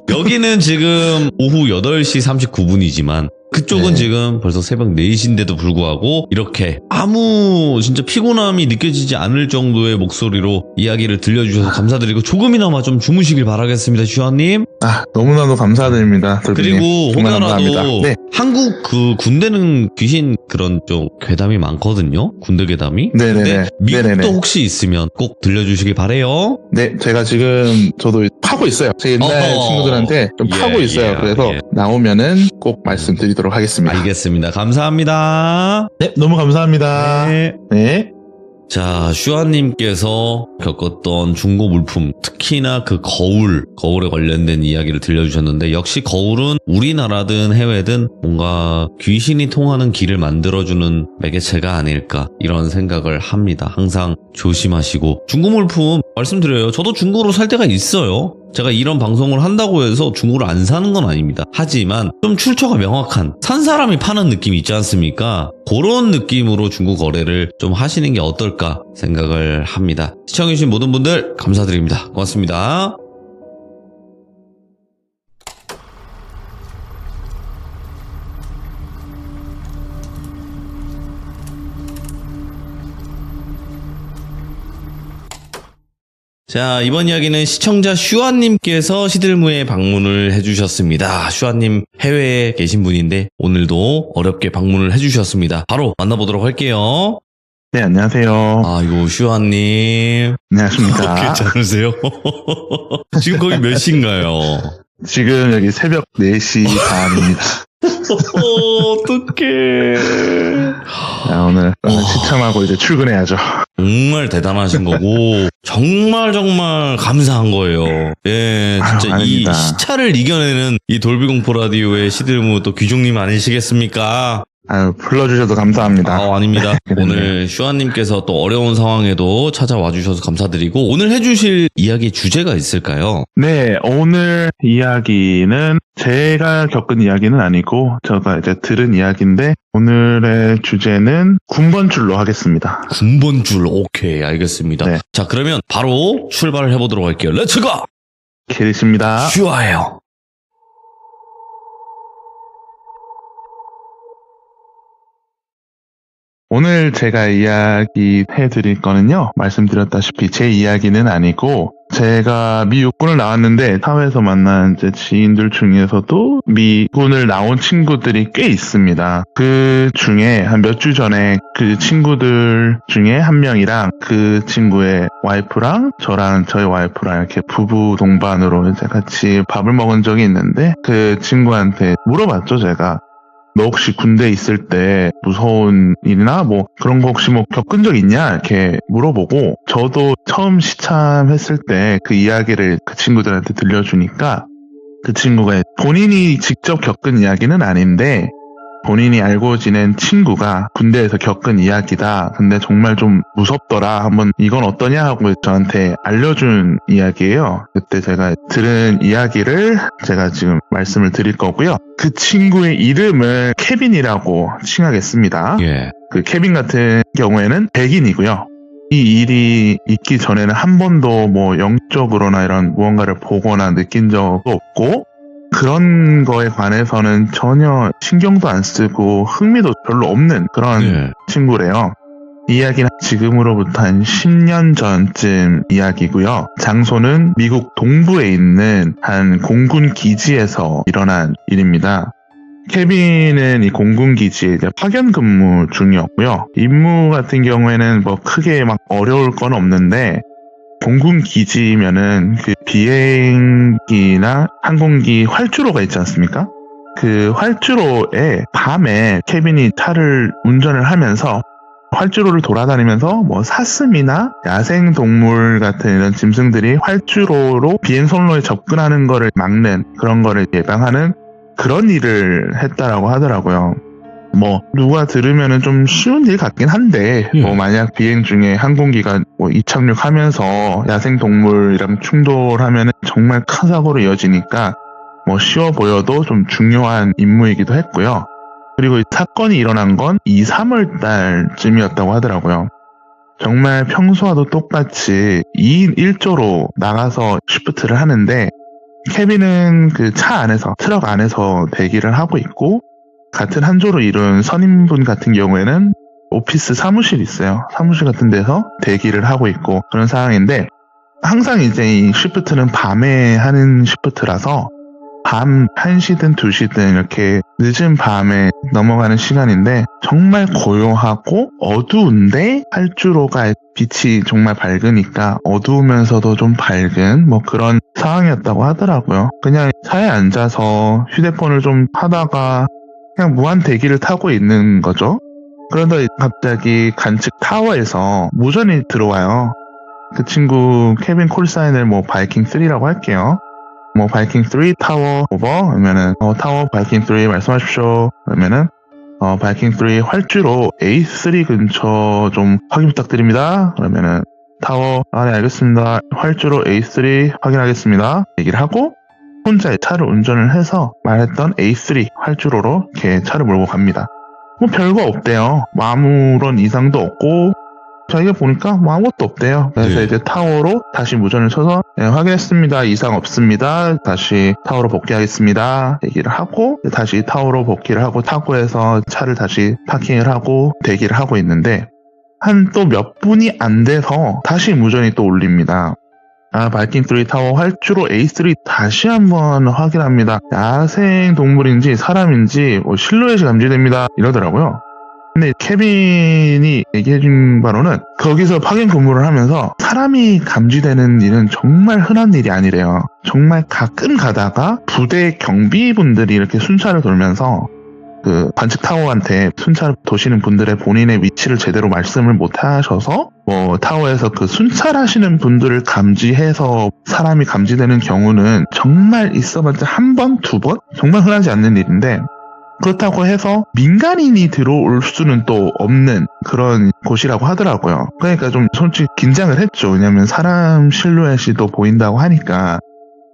여기는 지금 오후 8시 39분이지만 그쪽은 네. 지금 벌써 새벽 4시인데도 불구하고 이렇게 아무 진짜 피곤함이 느껴지지 않을 정도의 목소리로 이야기를 들려주셔서 감사드리고 조금이나마 좀 주무시길 바라겠습니다, 슈아님. 너무나도 감사드립니다. 돌비님. 그리고 정말 혹여라도 감사합니다. 네. 한국 그 군대는 귀신 그런 좀 괴담이 많거든요. 군대 괴담이. 네네네. 근데 미국도 네네네. 혹시 있으면 꼭 들려주시길 바래요. 네, 제가 지금 저도 파고 있어요. 제 옛날 어허. 친구들한테 좀 예, 파고 있어요. 예, 그래서 예. 나오면은 꼭 말씀드리도록 하겠습니다. 알겠습니다. 감사합니다. 네, 너무 감사합니다. 네. 네. 자, 슈아님께서 겪었던 중고 물품, 특히나 그 거울에 관련된 이야기를 들려주셨는데, 역시 거울은 우리나라든 해외든 뭔가 귀신이 통하는 길을 만들어주는 매개체가 아닐까, 이런 생각을 합니다. 항상 조심하시고. 중고 물품, 말씀드려요. 저도 중고로 살 때가 있어요. 제가 이런 방송을 한다고 해서 중고를 안 사는 건 아닙니다. 하지만 좀 출처가 명확한 산 사람이 파는 느낌이 있지 않습니까? 그런 느낌으로 중고 거래를 좀 하시는 게 어떨까 생각을 합니다. 시청해주신 모든 분들 감사드립니다. 고맙습니다. 자, 이번 이야기는 시청자 슈아님께서 시들무에 방문을 해주셨습니다. 슈아님 해외에 계신 분인데 오늘도 어렵게 방문을 해주셨습니다. 바로 만나보도록 할게요. 네, 안녕하세요. 아이고, 슈아님. 안녕하십니까. 괜찮으세요? 지금 거기 몇 시인가요? 지금 여기 새벽 4시 반입니다. 어떡해. 자, 오늘 시참하고 이제 출근해야죠. 정말 대단하신 거고 정말 감사한 거예요. 예, 진짜 아유, 이 아닙니다. 시차를 이겨내는 이 돌비공포 라디오의 시들무 또 귀종님 아니시겠습니까? 불러주셔서 감사합니다. 아닙니다. 그러네요. 오늘 슈아님께서 또 어려운 상황에도 찾아와 주셔서 감사드리고 오늘 해주실 이야기 주제가 있을까요? 네, 오늘 이야기는 제가 겪은 이야기는 아니고 제가 이제 들은 이야기인데 오늘의 주제는 군번줄로 하겠습니다. 군번줄. 오케이, 알겠습니다. 네. 자, 그러면 바로 출발을 해보도록 할게요. 렛츠고! 기리십니다. 슈아예요. 오늘 제가 이야기해 드릴 거는요, 말씀드렸다시피 제 이야기는 아니고, 제가 미육군을 나왔는데, 사회에서 만난 이제 지인들 중에서도 미군을 나온 친구들이 꽤 있습니다. 그 중에 한 몇 주 전에 그 친구들 중에 한 명이랑 그 친구의 와이프랑 저랑 저희 와이프랑 이렇게 부부 동반으로 이제 같이 밥을 먹은 적이 있는데, 그 친구한테 물어봤죠, 제가. 너 혹시 군대 있을 때 무서운 일이나 뭐 그런 거 혹시 뭐 겪은 적 있냐 이렇게 물어보고 저도 처음 시참했을 때 그 이야기를 그 친구들한테 들려주니까 그 친구가 본인이 직접 겪은 이야기는 아닌데 본인이 알고 지낸 친구가 군대에서 겪은 이야기다. 근데 정말 좀 무섭더라. 한번 이건 어떠냐 하고 저한테 알려준 이야기예요. 그때 제가 들은 이야기를 제가 지금 말씀을 드릴 거고요. 그 친구의 이름을 케빈이라고 칭하겠습니다. 예. 그 케빈 같은 경우에는 백인이고요. 이 일이 있기 전에는 한 번도 뭐 영적으로나 이런 무언가를 보거나 느낀 적도 없고 그런 거에 관해서는 전혀 신경도 안 쓰고 흥미도 별로 없는 그런 예. 친구래요. 이 이야기는 지금으로부터 한 10년 전쯤 이야기고요. 장소는 미국 동부에 있는 한 공군 기지에서 일어난 일입니다. 케빈은 이 공군 기지에 이제 파견 근무 중이었고요. 임무 같은 경우에는 뭐 크게 막 어려울 건 없는데 공군 기지면은 그 비행기나 항공기 활주로가 있지 않습니까? 그 활주로에 밤에 케빈이 차를 운전을 하면서 활주로를 돌아다니면서 뭐 사슴이나 야생 동물 같은 이런 짐승들이 활주로로 비행 선로에 접근하는 거를 막는 그런 거를 예방하는 그런 일을 했다라고 하더라고요. 뭐 누가 들으면은 좀 쉬운 일 같긴 한데 뭐 만약 비행 중에 항공기가 뭐 이착륙하면서 야생 동물이랑 충돌하면은 정말 큰 사고로 이어지니까 뭐 쉬워 보여도 좀 중요한 임무이기도 했고요. 그리고 이 사건이 일어난 건 2, 3월 달쯤이었다고 하더라고요. 정말 평소와도 똑같이 2인 1조로 나가서 쉬프트를 하는데 케빈은 그 차 안에서 트럭 안에서 대기를 하고 있고 같은 한 조로 이룬 선임분 같은 경우에는 오피스 사무실이 있어요. 사무실 같은 데서 대기를 하고 있고 그런 상황인데 항상 이제 이 쉬프트는 밤에 하는 쉬프트라서 밤 1시든 2시든 이렇게 늦은 밤에 넘어가는 시간인데 정말 고요하고 어두운데 활주로가 빛이 정말 밝으니까 어두우면서도 좀 밝은 뭐 그런 상황이었다고 하더라고요. 그냥 차에 앉아서 휴대폰을 좀 하다가 그냥 무한 대기를 타고 있는 거죠. 그러다 갑자기 간측 타워에서 무전이 들어와요. 그 친구 케빈 콜사인을 뭐 바이킹 3라고 할게요. 뭐 바이킹 3 타워 오버 그러면은 타워 바이킹 3 말씀하십시오. 그러면은 바이킹 3 활주로 A3 근처 좀 확인 부탁드립니다. 그러면은 타워 네 알겠습니다. 활주로 A3 확인하겠습니다. 얘기를 하고 혼자 차를 운전을 해서 말했던 A3 활주로로 이렇게 차를 몰고 갑니다. 뭐 별거 없대요. 뭐 아무런 이상도 없고 자기가 보니까 뭐 아무것도 없대요. 그래서 네. 이제 타워로 다시 무전을 쳐서 네, 확인했습니다. 이상 없습니다. 다시 타워로 복귀하겠습니다. 얘기를 하고 다시 타워로 복귀를 하고 타고에서 차를 다시 파킹을 하고 대기를 하고 있는데 한 또 몇 분이 안 돼서 다시 무전이 또 울립니다. 바이킹 3 타워 활주로 A3 다시 한번 확인합니다. 야생 동물인지 사람인지 실루엣이 감지됩니다. 이러더라고요. 근데 케빈이 얘기해준 바로는 거기서 파견 근무를 하면서 사람이 감지되는 일은 정말 흔한 일이 아니래요. 정말 가끔 가다가 부대 경비분들이 이렇게 순찰을 돌면서 그 관측 타워한테 순찰 도시는 분들의 본인의 위치를 제대로 말씀을 못 하셔서 뭐 타워에서 그 순찰하시는 분들을 감지해서 사람이 감지되는 경우는 정말 있어봤자 한 번, 두 번? 정말 흔하지 않는 일인데 그렇다고 해서 민간인이 들어올 수는 또 없는 그런 곳이라고 하더라고요. 그러니까 좀 솔직히 긴장을 했죠. 왜냐면 사람 실루엣이 또 보인다고 하니까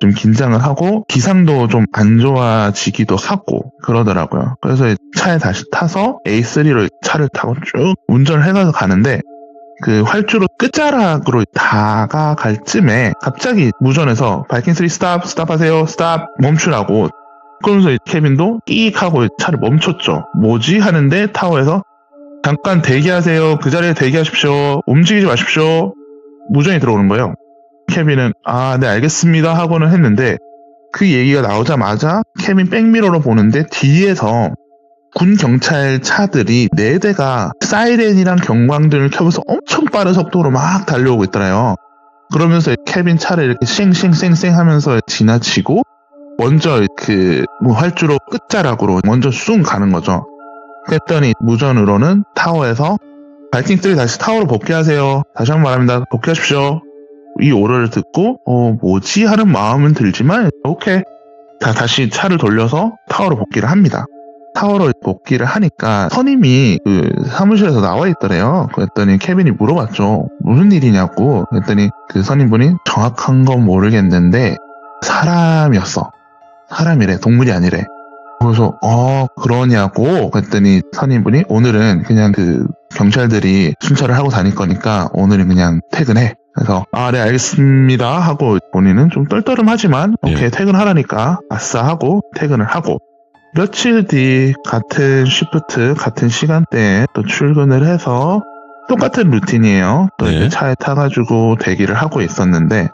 좀 긴장을 하고 기상도 좀 안 좋아지기도 하고 그러더라고요. 그래서 차에 다시 타서 A3로 차를 타고 쭉 운전을 해서 가는데 그 활주로 끝자락으로 다가갈 쯤에 갑자기 무전에서 바이킹 3 스탑하세요. 스탑 멈추라고. 그러면서 케빈도 끼익 하고 차를 멈췄죠. 뭐지? 하는데 타워에서 잠깐 대기하세요. 그 자리에 대기하십시오. 움직이지 마십시오. 무전이 들어오는 거예요. 케빈은 네 알겠습니다 하고는 했는데 그 얘기가 나오자마자 케빈 백미러로 보는데 뒤에서 군 경찰 차들이 4대가 사이렌이랑 경광등을 켜면서 엄청 빠른 속도로 막 달려오고 있더래요. 그러면서 케빈 차를 이렇게 쌩쌩쌩쌩 하면서 지나치고 먼저 그 활주로 끝자락으로 먼저 쑥 가는 거죠. 그랬더니 무전으로는 타워에서 바이킹 3 다시 타워로 복귀하세요. 다시 한번 말합니다. 복귀하십시오. 이 오더를 듣고 뭐지 하는 마음은 들지만 오케이 다시 차를 돌려서 타워로 복귀를 합니다. 타워로 복귀를 하니까 선임이 그 사무실에서 나와 있더래요. 그랬더니 케빈이 물어봤죠. 무슨 일이냐고. 그랬더니 그 선임분이 정확한 건 모르겠는데 사람이었어. 사람이래. 동물이 아니래. 그래서 그러냐고 그랬더니 선임분이 오늘은 그냥 그 경찰들이 순찰을 하고 다닐 거니까 오늘은 그냥 퇴근해. 그래서 네 알겠습니다 하고 본인은 좀 떨떠름하지만 오케이 퇴근하라니까 아싸 하고 퇴근을 하고 며칠 뒤 같은 시프트 같은 시간대에 또 출근을 해서 똑같은 루틴이에요. 또 이제 차에 타가지고 대기를 하고 있었는데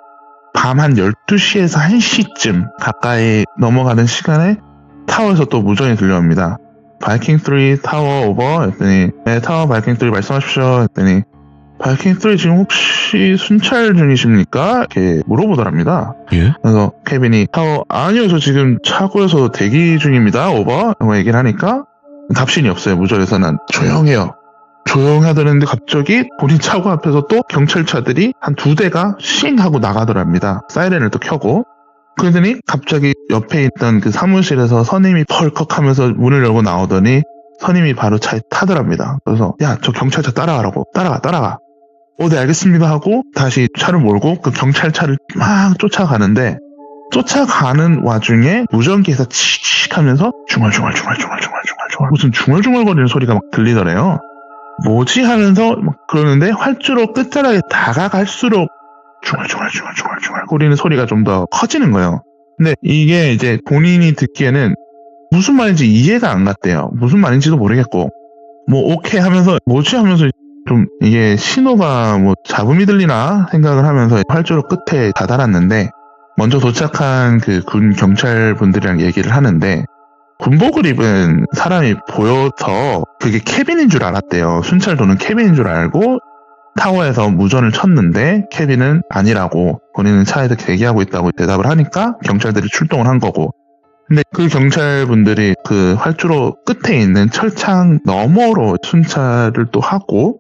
밤 한 12시에서 1시쯤 가까이 넘어가는 시간에 타워에서 또 무전이 들려옵니다. 바이킹 3 타워 오버 했더니 네 타워 바이킹 3 말씀하십시오 했더니 바이킹 3 지금 혹시 순찰 중이십니까? 이렇게 물어보더랍니다. 예? 그래서 케빈이 타워 아니요 저 지금 차고에서 대기 중입니다 오버 라고 얘기를 하니까 답신이 없어요. 무전에서는 조용해요. 조용하더랬는데 갑자기 본인 차고 앞에서 또 경찰차들이 한 2대가 싱 하고 나가더랍니다. 사이렌을 또 켜고 그러더니 갑자기 옆에 있던 그 사무실에서 선임이 펄컥하면서 문을 열고 나오더니 선임이 바로 차에 타더랍니다. 그래서 야 저 경찰차 따라가라고. 따라가. 네 알겠습니다 하고 다시 차를 몰고 그 경찰차를 막 쫓아가는데 쫓아가는 와중에 무전기에서 칙칙 하면서 중얼중얼 무슨 중얼중얼거리는 소리가 막 들리더래요. 뭐지 하면서 막 그러는데 활주로 끝자락에 다가갈수록 중얼중얼 거리는 소리가 좀 더 커지는 거예요. 근데 이게 이제 본인이 듣기에는 무슨 말인지 이해가 안 갔대요. 무슨 말인지도 모르겠고 뭐 오케이 하면서 뭐지 하면서 좀 이게 신호가 뭐 잡음이 들리나 생각을 하면서 활주로 끝에 다다랐는데 먼저 도착한 그 군 경찰분들이랑 얘기를 하는데 군복을 입은 사람이 보여서 그게 케빈인 줄 알았대요. 순찰 도는 케빈인 줄 알고 타워에서 무전을 쳤는데 케빈은 아니라고 본인은 차에서 대기하고 있다고 대답을 하니까 경찰들이 출동을 한 거고 근데 그 경찰분들이 그 활주로 끝에 있는 철창 너머로 순찰을 또 하고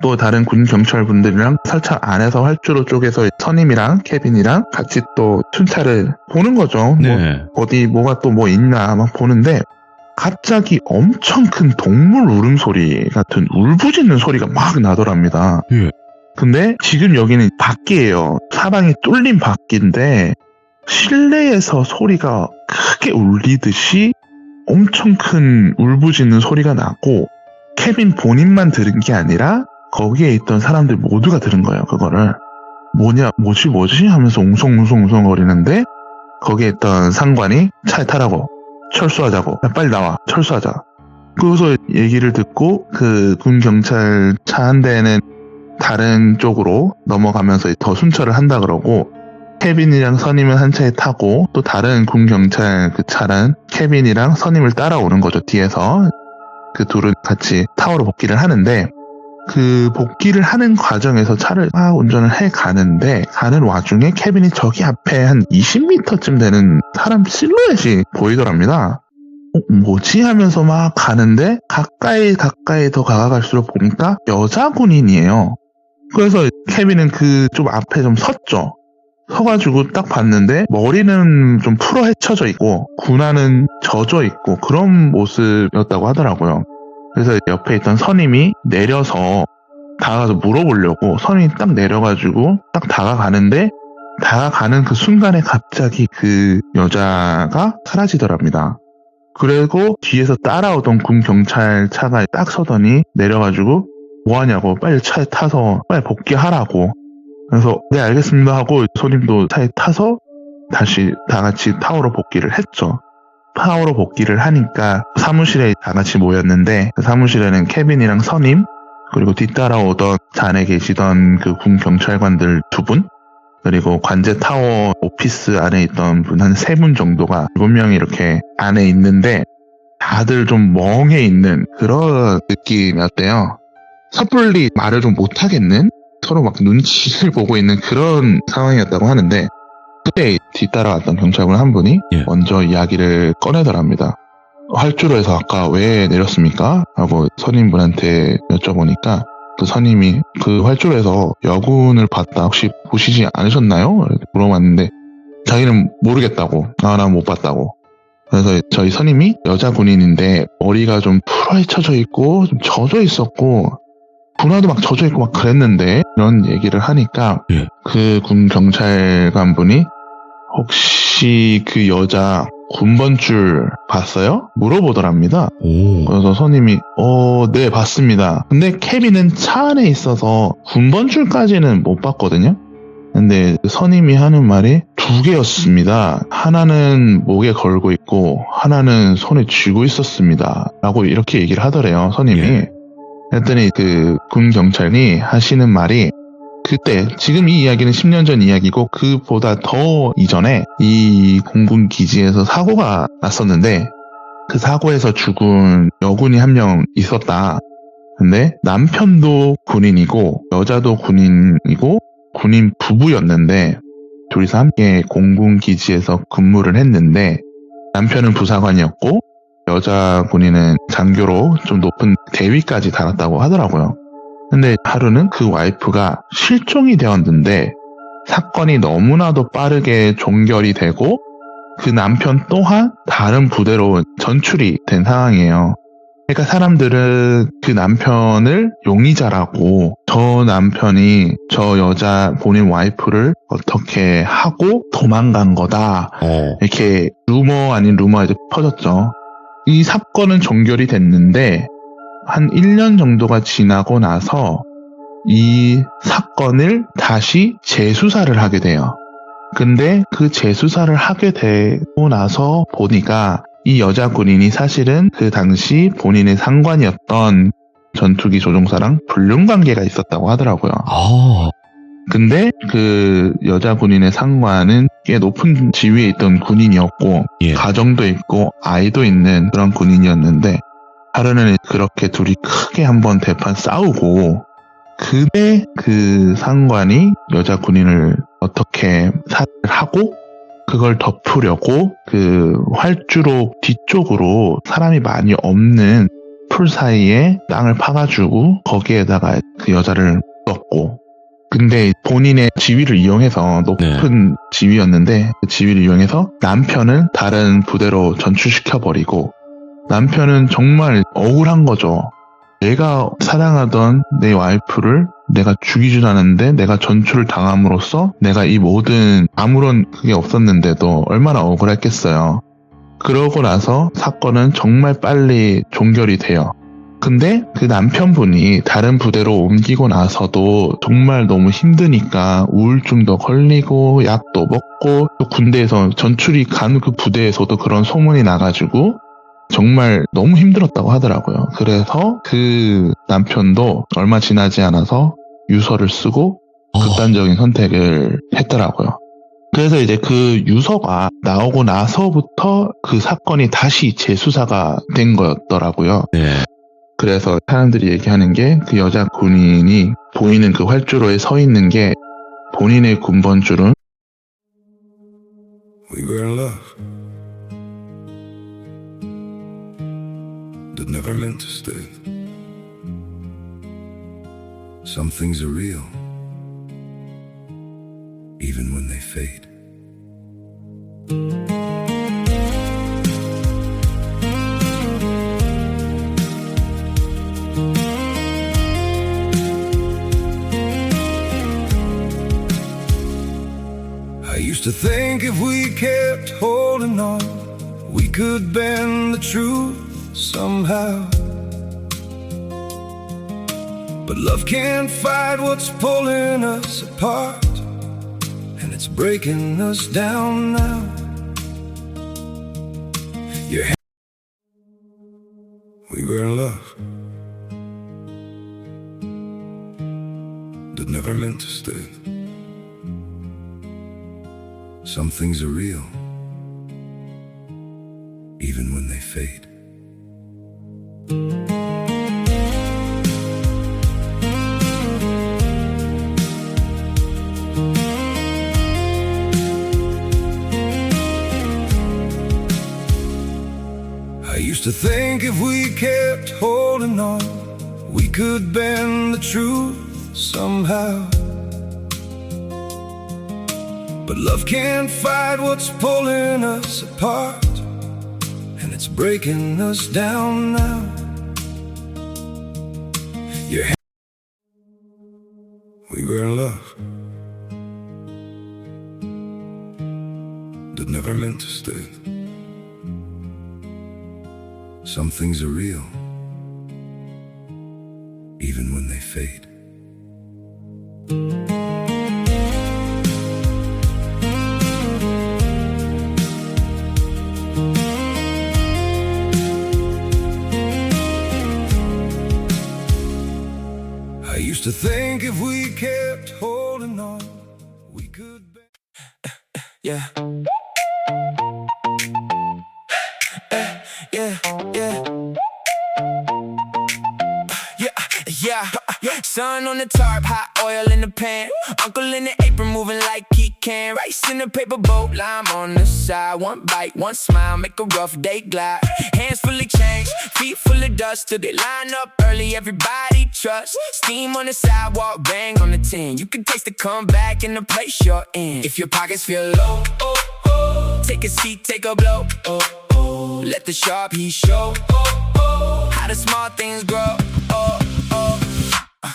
또 다른 군 경찰분들이랑 철창 안에서 활주로 쪽에서 선임이랑 케빈이랑 같이 또 순찰을 보는 거죠. 네. 뭐 어디 뭐가 또 뭐 있나 막 보는데 갑자기 엄청 큰 동물 울음소리 같은 울부짖는 소리가 막 나더랍니다. 예. 근데 지금 여기는 밖이에요. 사방이 뚫린 밖인데 실내에서 소리가 크게 울리듯이 엄청 큰 울부짖는 소리가 나고 케빈 본인만 들은 게 아니라 거기에 있던 사람들 모두가 들은 거예요. 그거를 뭐지 하면서 웅성웅성 거리는데 거기에 있던 상관이 차에 타라고 철수하자고 야, 빨리 나와 철수하자. 그래서 얘기를 듣고 그 군 경찰 차 한 대는 다른 쪽으로 넘어가면서 더 순찰을 한다 그러고 케빈이랑 선임은 한 차에 타고 또 다른 군 경찰 그 차는 케빈이랑 선임을 따라오는 거죠. 뒤에서 그 둘은 같이 타워로 복귀를 하는데 그 복귀를 하는 과정에서 차를 막 운전을 해 가는데 가는 와중에 케빈이 저기 앞에 한 20m쯤 되는 사람 실루엣이 보이더랍니다. 뭐지 하면서 막 가는데 가까이 더 가갈수록 보니까 여자 군인이에요. 그래서 케빈은 그 좀 앞에 좀 섰죠. 서가지고 딱 봤는데 머리는 좀 풀어 헤쳐져 있고 군화는 젖어 있고 그런 모습이었다고 하더라고요. 그래서 옆에 있던 선임이 내려서 다가가서 물어보려고 선임이 딱 내려가지고 딱 다가가는데 다가가는 그 순간에 갑자기 그 여자가 사라지더랍니다. 그리고 뒤에서 따라오던 군 경찰차가 딱 서더니 내려가지고 뭐하냐고 빨리 차에 타서 빨리 복귀하라고. 그래서 네 알겠습니다 하고 선임도 차에 타서 다시 다 같이 타워로 복귀를 했죠. 타워로 복귀를 하니까 사무실에 다 같이 모였는데 그 사무실에는 케빈이랑 선임 그리고 뒤따라오던 잔에 계시던 그 군 경찰관들 2분 그리고 관제 타워 오피스 안에 있던 분 한 3분 정도가 7명이 이렇게 안에 있는데 다들 좀 멍해 있는 그런 느낌이었대요. 섣불리 말을 좀 못하겠는 서로 막 눈치를 보고 있는 그런 상황이었다고 하는데 그때 뒤따라왔던 경찰관 한 분이 먼저 이야기를 꺼내더랍니다. 활주로에서 아까 왜 내렸습니까? 하고 선임분한테 여쭤보니까 그 선임이 그 활주로에서 여군을 봤다 혹시 보시지 않으셨나요? 물어봤는데 자기는 모르겠다고 난 못 봤다고 그래서 저희 선임이 여자 군인인데 머리가 좀 풀어헤쳐져 있고 좀 젖어 있었고 분화도 막 젖어 있고 막 그랬는데 이런 얘기를 하니까 예. 그 군 경찰관 분이 혹시 그 여자 군번줄 봤어요? 물어보더랍니다. 오. 그래서 선임이 네 봤습니다. 근데 케빈은 차 안에 있어서 군번줄까지는 못 봤거든요. 근데 선임이 하는 말이 두 개였습니다. 하나는 목에 걸고 있고 하나는 손에 쥐고 있었습니다. 라고 이렇게 얘기를 하더래요, 선임이. 예. 그랬더니 그 군 경찰이 하시는 말이 그때 지금 이 이야기는 10년 전 이야기고 그보다 더 이전에 이 공군 기지에서 사고가 났었는데 그 사고에서 죽은 여군이 한 명 있었다. 근데 남편도 군인이고 여자도 군인이고 군인 부부였는데 둘이서 함께 공군 기지에서 근무를 했는데 남편은 부사관이었고 여자 군인은 장교로 좀 높은 대위까지 달았다고 하더라고요. 근데 하루는 그 와이프가 실종이 되었는데 사건이 너무나도 빠르게 종결이 되고 그 남편 또한 다른 부대로 전출이 된 상황이에요. 그러니까 사람들은 그 남편을 용의자라고 저 남편이 저 여자 본인 와이프를 어떻게 하고 도망간 거다. 이렇게 루머 아닌 루머가 이제 퍼졌죠. 이 사건은 종결이 됐는데 한 1년 정도가 지나고 나서 이 사건을 다시 재수사를 하게 돼요. 근데 그 재수사를 하게 되고 나서 보니까 이 여자 군인이 사실은 그 당시 본인의 상관이었던 전투기 조종사랑 불륜관계가 있었다고 하더라고요. 아. 근데 그 여자 군인의 상관은 꽤 높은 지위에 있던 군인이었고 예. 가정도 있고 아이도 있는 그런 군인이었는데 하루는 그렇게 둘이 크게 한번 대판 싸우고 그때 그 상관이 여자 군인을 어떻게 살해를 하고 그걸 덮으려고 그 활주로 뒤쪽으로 사람이 많이 없는 풀 사이에 땅을 파가지고 거기에다가 그 여자를 묻었고 근데 본인의 지위를 이용해서 높은 지위였는데 그 지위를 이용해서 남편은 다른 부대로 전출시켜버리고 남편은 정말 억울한 거죠. 내가 사랑하던 내 와이프를 내가 죽이지도 않았는데 내가 전출을 당함으로써 내가 이 모든 아무런 그게 없었는데도 얼마나 억울했겠어요. 그러고 나서 사건은 정말 빨리 종결이 돼요. 근데 그 남편분이 다른 부대로 옮기고 나서도 정말 너무 힘드니까 우울증도 걸리고 약도 먹고 또 군대에서 전출이 간 그 부대에서도 그런 소문이 나가지고 정말 너무 힘들었다고 하더라고요. 그래서 그 남편도 얼마 지나지 않아서 유서를 쓰고 극단적인 선택을 했더라고요. 그래서 이제 그 유서가 나오고 나서부터 그 사건이 다시 재수사가 된 거였더라고요. 네. 그래서 사람들이 얘기하는 게 그 여자 군인이 보이는 그 활주로에 서 있는 게 본인의 군번줄은 We were in love, but never meant to stay. Some things are real, even when they fade. I used to think if we kept holding on, we could bend the truth somehow. But love can't fight what's pulling us apart, and it's breaking us down now. We were in love, but never meant to stay. Some things are real, even when they fade. I used to think if we kept holding on, we could bend the truth somehow. But love can't fight what's pulling us apart, It's breaking us down now. Your We were in love, that never meant to stay. Some things are real, even when they fade. I used to think if we kept holding on, we could yeah. Yeah. Sun on the tarp, hot oil in the pan. Uncle in the apron moving like he can. Rice in the paper boat, lime on the side. One bite, one smile, make a rough day glide. Hands full of change, feet full of dust. Till they line up early, everybody trust. Steam on the sidewalk, bang on the tin. You can taste the comeback in the place you're in. If your pockets feel low, take a seat, take a blow. Let the sharp heat show how the small things grow.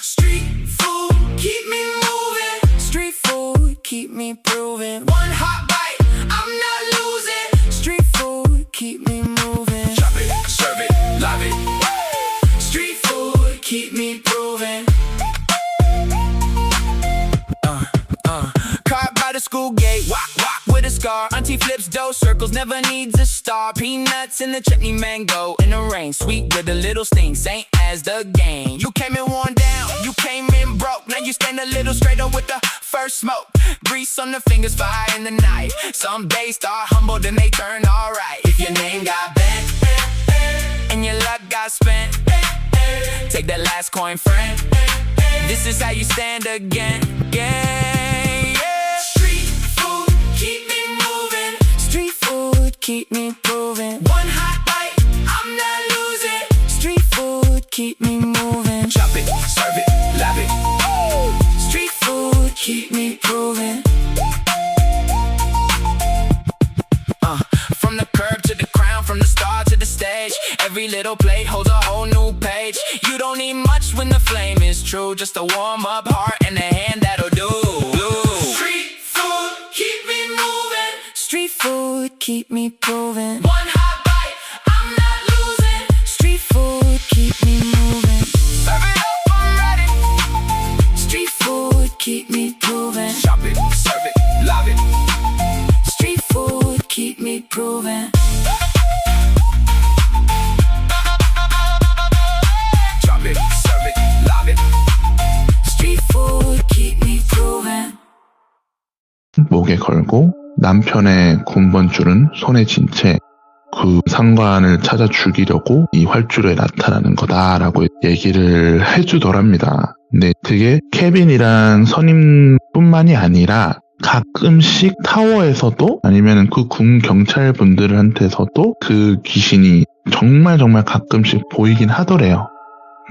Street food, keep me moving. Street food, keep me proving. One hot bite, I'm not losing. Street food, keep me moving. Chop it, serve it, love it. Street food, keep me proving. Caught by the school gate, walk with a scar. Auntie flips dough, circles, never needs a star. Peanuts in the chutney, mango in the rain. Sweet with a little sting, same as the game. You came in worn down, you came in broke. Now you stand a little straighter with the first smoke. Grease on the fingers, fire in the night. Some days start humble, then they turn alright. If your name got bent and your luck got spent, take that last coin, friend. This is how you stand again. Street food, keep me moving. Street food, keep me proving. One hot bite, I'm not losing. Street food, keep me moving. Chop it, serve it, love it. Street food, keep me proving. From the curb to the crown, from the star to the stage, every little plate holds a whole new page. You don't need much when the flame is true, just a warm up heart and a hand that'll do. Street food, keep me moving. Street food, keep me proving. One hot bite, I'm not losing. Street food, keep me moving. Serve it up, I'm ready. Street food, keep me proving. Chop it, serve it, love it. Street food, keep me proving. Chop it, serve it, love it. Street food, keep me proving. 목에 걸고 남편의 군번줄은 손에 쥔 채 그 상관을 찾아 죽이려고 이 활주로에 나타나는 거다라고 얘기를 해주더랍니다. 근데 그게 케빈이란 선임뿐만이 아니라 가끔씩 타워에서도 아니면 그 군 경찰분들한테서도 그 귀신이 정말 가끔씩 보이긴 하더래요.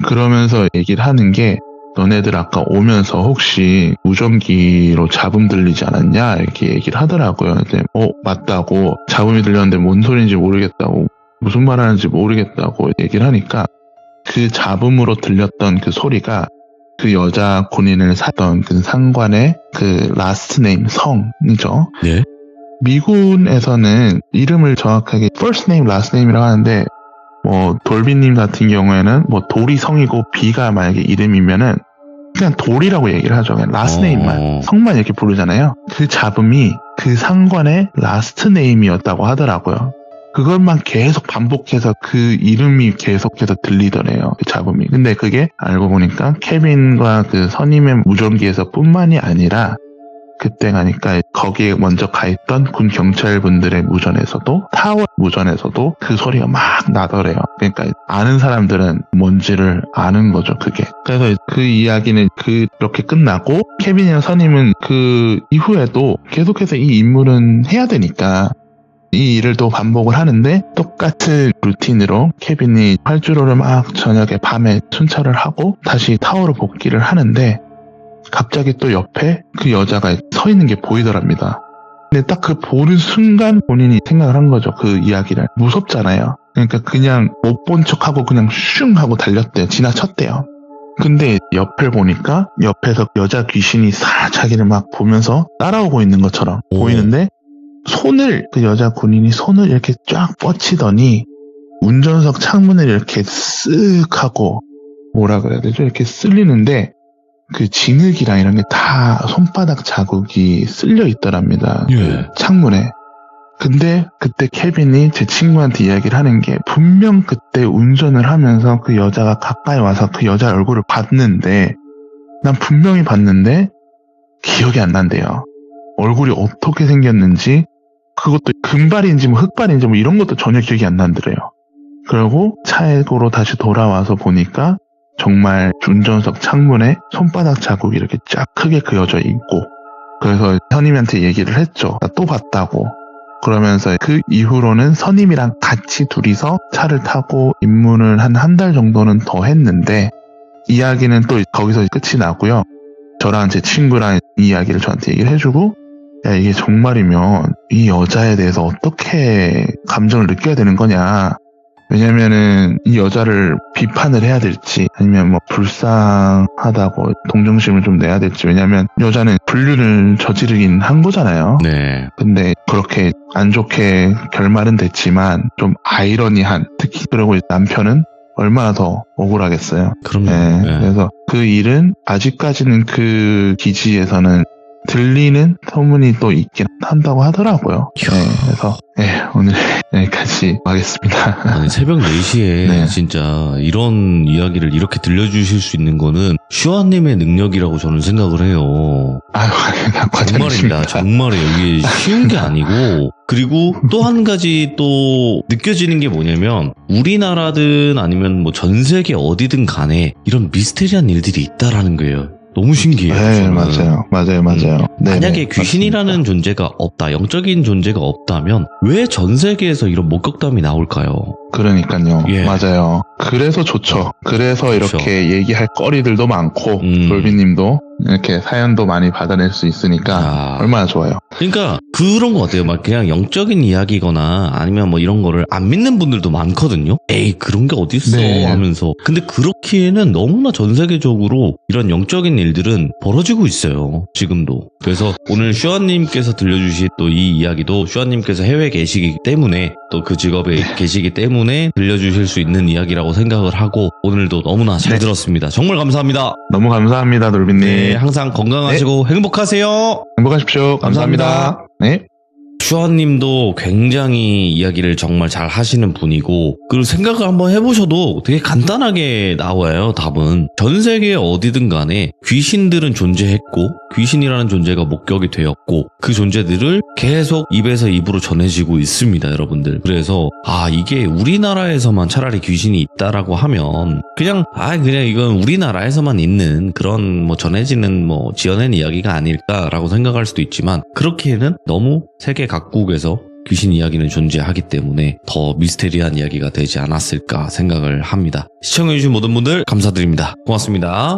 그러면서 얘기를 하는 게 너네들 아까 오면서 혹시 무전기로 잡음 들리지 않았냐 이렇게 얘기를 하더라고요. 근데 맞다고, 잡음이 들렸는데 뭔 소리인지 모르겠다고, 무슨 말 하는지 모르겠다고 얘기를 하니까 그 잡음으로 들렸던 그 소리가 그 여자 군인을 샀던 그 상관의 그 라스트 네임, 성이죠. 네. 미군에서는 이름을 정확하게 first name, last name이라고 하는데 돌비님 같은 경우에는 돌이 성이고 비가 만약에 이름이면은 그냥 돌이라고 얘기를 하죠. 그냥 라스트 네임만, 성만 이렇게 부르잖아요. 그 잡음이 그 상관의 라스트 네임이었다고 하더라고요. 그것만 계속 반복해서 그 이름이 계속해서 들리더래요. 그 잡음이. 근데 그게 알고 보니까 케빈과 그 선임의 무전기에서 뿐만이 아니라 그때 가니까 거기에 먼저 가있던 군 경찰분들의 무전에서도, 타워 무전에서도 그 소리가 막 나더래요. 그러니까 아는 사람들은 뭔지를 아는 거죠, 그게. 그래서 그 이야기는 그렇게 끝나고 케빈이랑 선임은 그 이후에도 계속해서 이 임무는 해야 되니까 이 일을 또 반복을 하는데 똑같은 루틴으로 케빈이 활주로를 막 저녁에 밤에 순찰을 하고 다시 타워로 복귀를 하는데 갑자기 또 옆에 그 여자가 서 있는 게 보이더랍니다. 근데 딱 그 보는 순간 본인이 생각을 한 거죠. 그 이야기를. 무섭잖아요. 그러니까 그냥 못 본 척하고 그냥 슝 하고 달렸대요. 지나쳤대요. 근데 옆을 보니까 옆에서 여자 귀신이 싹 자기를 막 보면서 따라오고 있는 것처럼 오. 보이는데 손을 그 여자 군인이 손을 이렇게 쫙 뻗치더니 운전석 창문을 이렇게 쓱 하고 뭐라 그래야 되죠? 이렇게 쓸리는데 그 진흙이랑 이런 게 다 손바닥 자국이 쓸려 있더랍니다. 예. 그 창문에. 근데 그때 케빈이 제 친구한테 이야기를 하는 게 분명 그때 운전을 하면서 그 여자가 가까이 와서 그 여자 얼굴을 봤는데 난 분명히 봤는데 기억이 안 난대요. 얼굴이 어떻게 생겼는지 그것도 금발인지 뭐 흑발인지 뭐 이런 것도 전혀 기억이 안 난더래요. 그리고 차에로 다시 돌아와서 보니까 정말 운전석 창문에 손바닥 자국이 이렇게 쫙 크게 그어져 있고 그래서 선임한테 얘기를 했죠. 나 또 봤다고. 그러면서 그 이후로는 선임이랑 같이 둘이서 차를 타고 입문을 한 달 정도는 더 했는데 이야기는 또 거기서 끝이 나고요. 저랑 제 친구랑 이 이야기를 저한테 얘기를 해주고 야 이게 정말이면 이 여자에 대해서 어떻게 감정을 느껴야 되는 거냐. 왜냐면은 이 여자를 비판을 해야 될지 아니면 뭐 불쌍하다고 동정심을 좀 내야 될지 왜냐면 여자는 불륜을 저지르긴 한 거잖아요. 네. 근데 그렇게 안 좋게 결말은 됐지만 좀 아이러니한 특히 그리고 남편은 얼마나 더 억울하겠어요. 그럼요. 네, 네. 그래서 그 일은 아직까지는 그 기지에서는 들리는 소문이 또 있긴 한다고 하더라고요. 네, 그래서 오늘 여기까지 하겠습니다. 아니, 새벽 4시에 네. 진짜 이런 이야기를 이렇게 들려주실 수 있는 거는 슈아님의 능력이라고 저는 생각을 해요. 아유, 정말입니다. 정말이에요. 이게 쉬운 게 아니고 그리고 또 한 가지 또 느껴지는 게 뭐냐면 우리나라든 아니면 뭐 전 세계 어디든 간에 이런 미스테리한 일들이 있다라는 거예요. 너무 신기해요. 네, 저는. 맞아요. 네, 만약에 네, 귀신이라는 맞습니다. 존재가 없다, 영적인 존재가 없다면 왜 전 세계에서 이런 목격담이 나올까요? 그러니까요. 예. 맞아요. 그래서 좋죠. 그래서 그렇죠. 이렇게 얘기할 거리들도 많고 돌비님도 이렇게 사연도 많이 받아낼 수 있으니까 아. 얼마나 좋아요. 그러니까 그런 거 어때요? 막 그냥 영적인 이야기거나 아니면 뭐 이런 거를 안 믿는 분들도 많거든요. 에이 그런 게 어딨어 네. 하면서 근데 그렇기에는 너무나 전 세계적으로 이런 영적인 일들은 벌어지고 있어요. 지금도. 그래서 오늘 슈아님께서 들려주신 또 이 이야기도 슈아님께서 해외에 계시기 때문에 또 그 직업에 계시기 때문에 들려주실 수 있는 이야기라고 생각을 하고 오늘도 너무나 잘 네. 들었습니다. 정말 감사합니다. 너무 감사합니다, 돌비님. 네, 항상 건강하시고 행복하세요. 행복하십시오. 감사합니다. 네. 슈아님도 굉장히 이야기를 정말 잘 하시는 분이고 그리고 생각을 한번 해보셔도 되게 간단하게 나와요. 답은 전 세계 어디든 간에 귀신들은 존재했고 귀신이라는 존재가 목격이 되었고 그 존재들을 계속 입에서 입으로 전해지고 있습니다. 여러분들. 그래서 이게 우리나라에서만 차라리 귀신이 있다라고 하면 그냥 이건 우리나라에서만 있는 그런 뭐 전해지는 뭐 지어낸 이야기가 아닐까라고 생각할 수도 있지만 그렇기에는 너무 세계 각국에서 귀신 이야기는 존재하기 때문에 더 미스테리한 이야기가 되지 않았을까 생각을 합니다. 시청해주신 모든 분들 감사드립니다. 고맙습니다.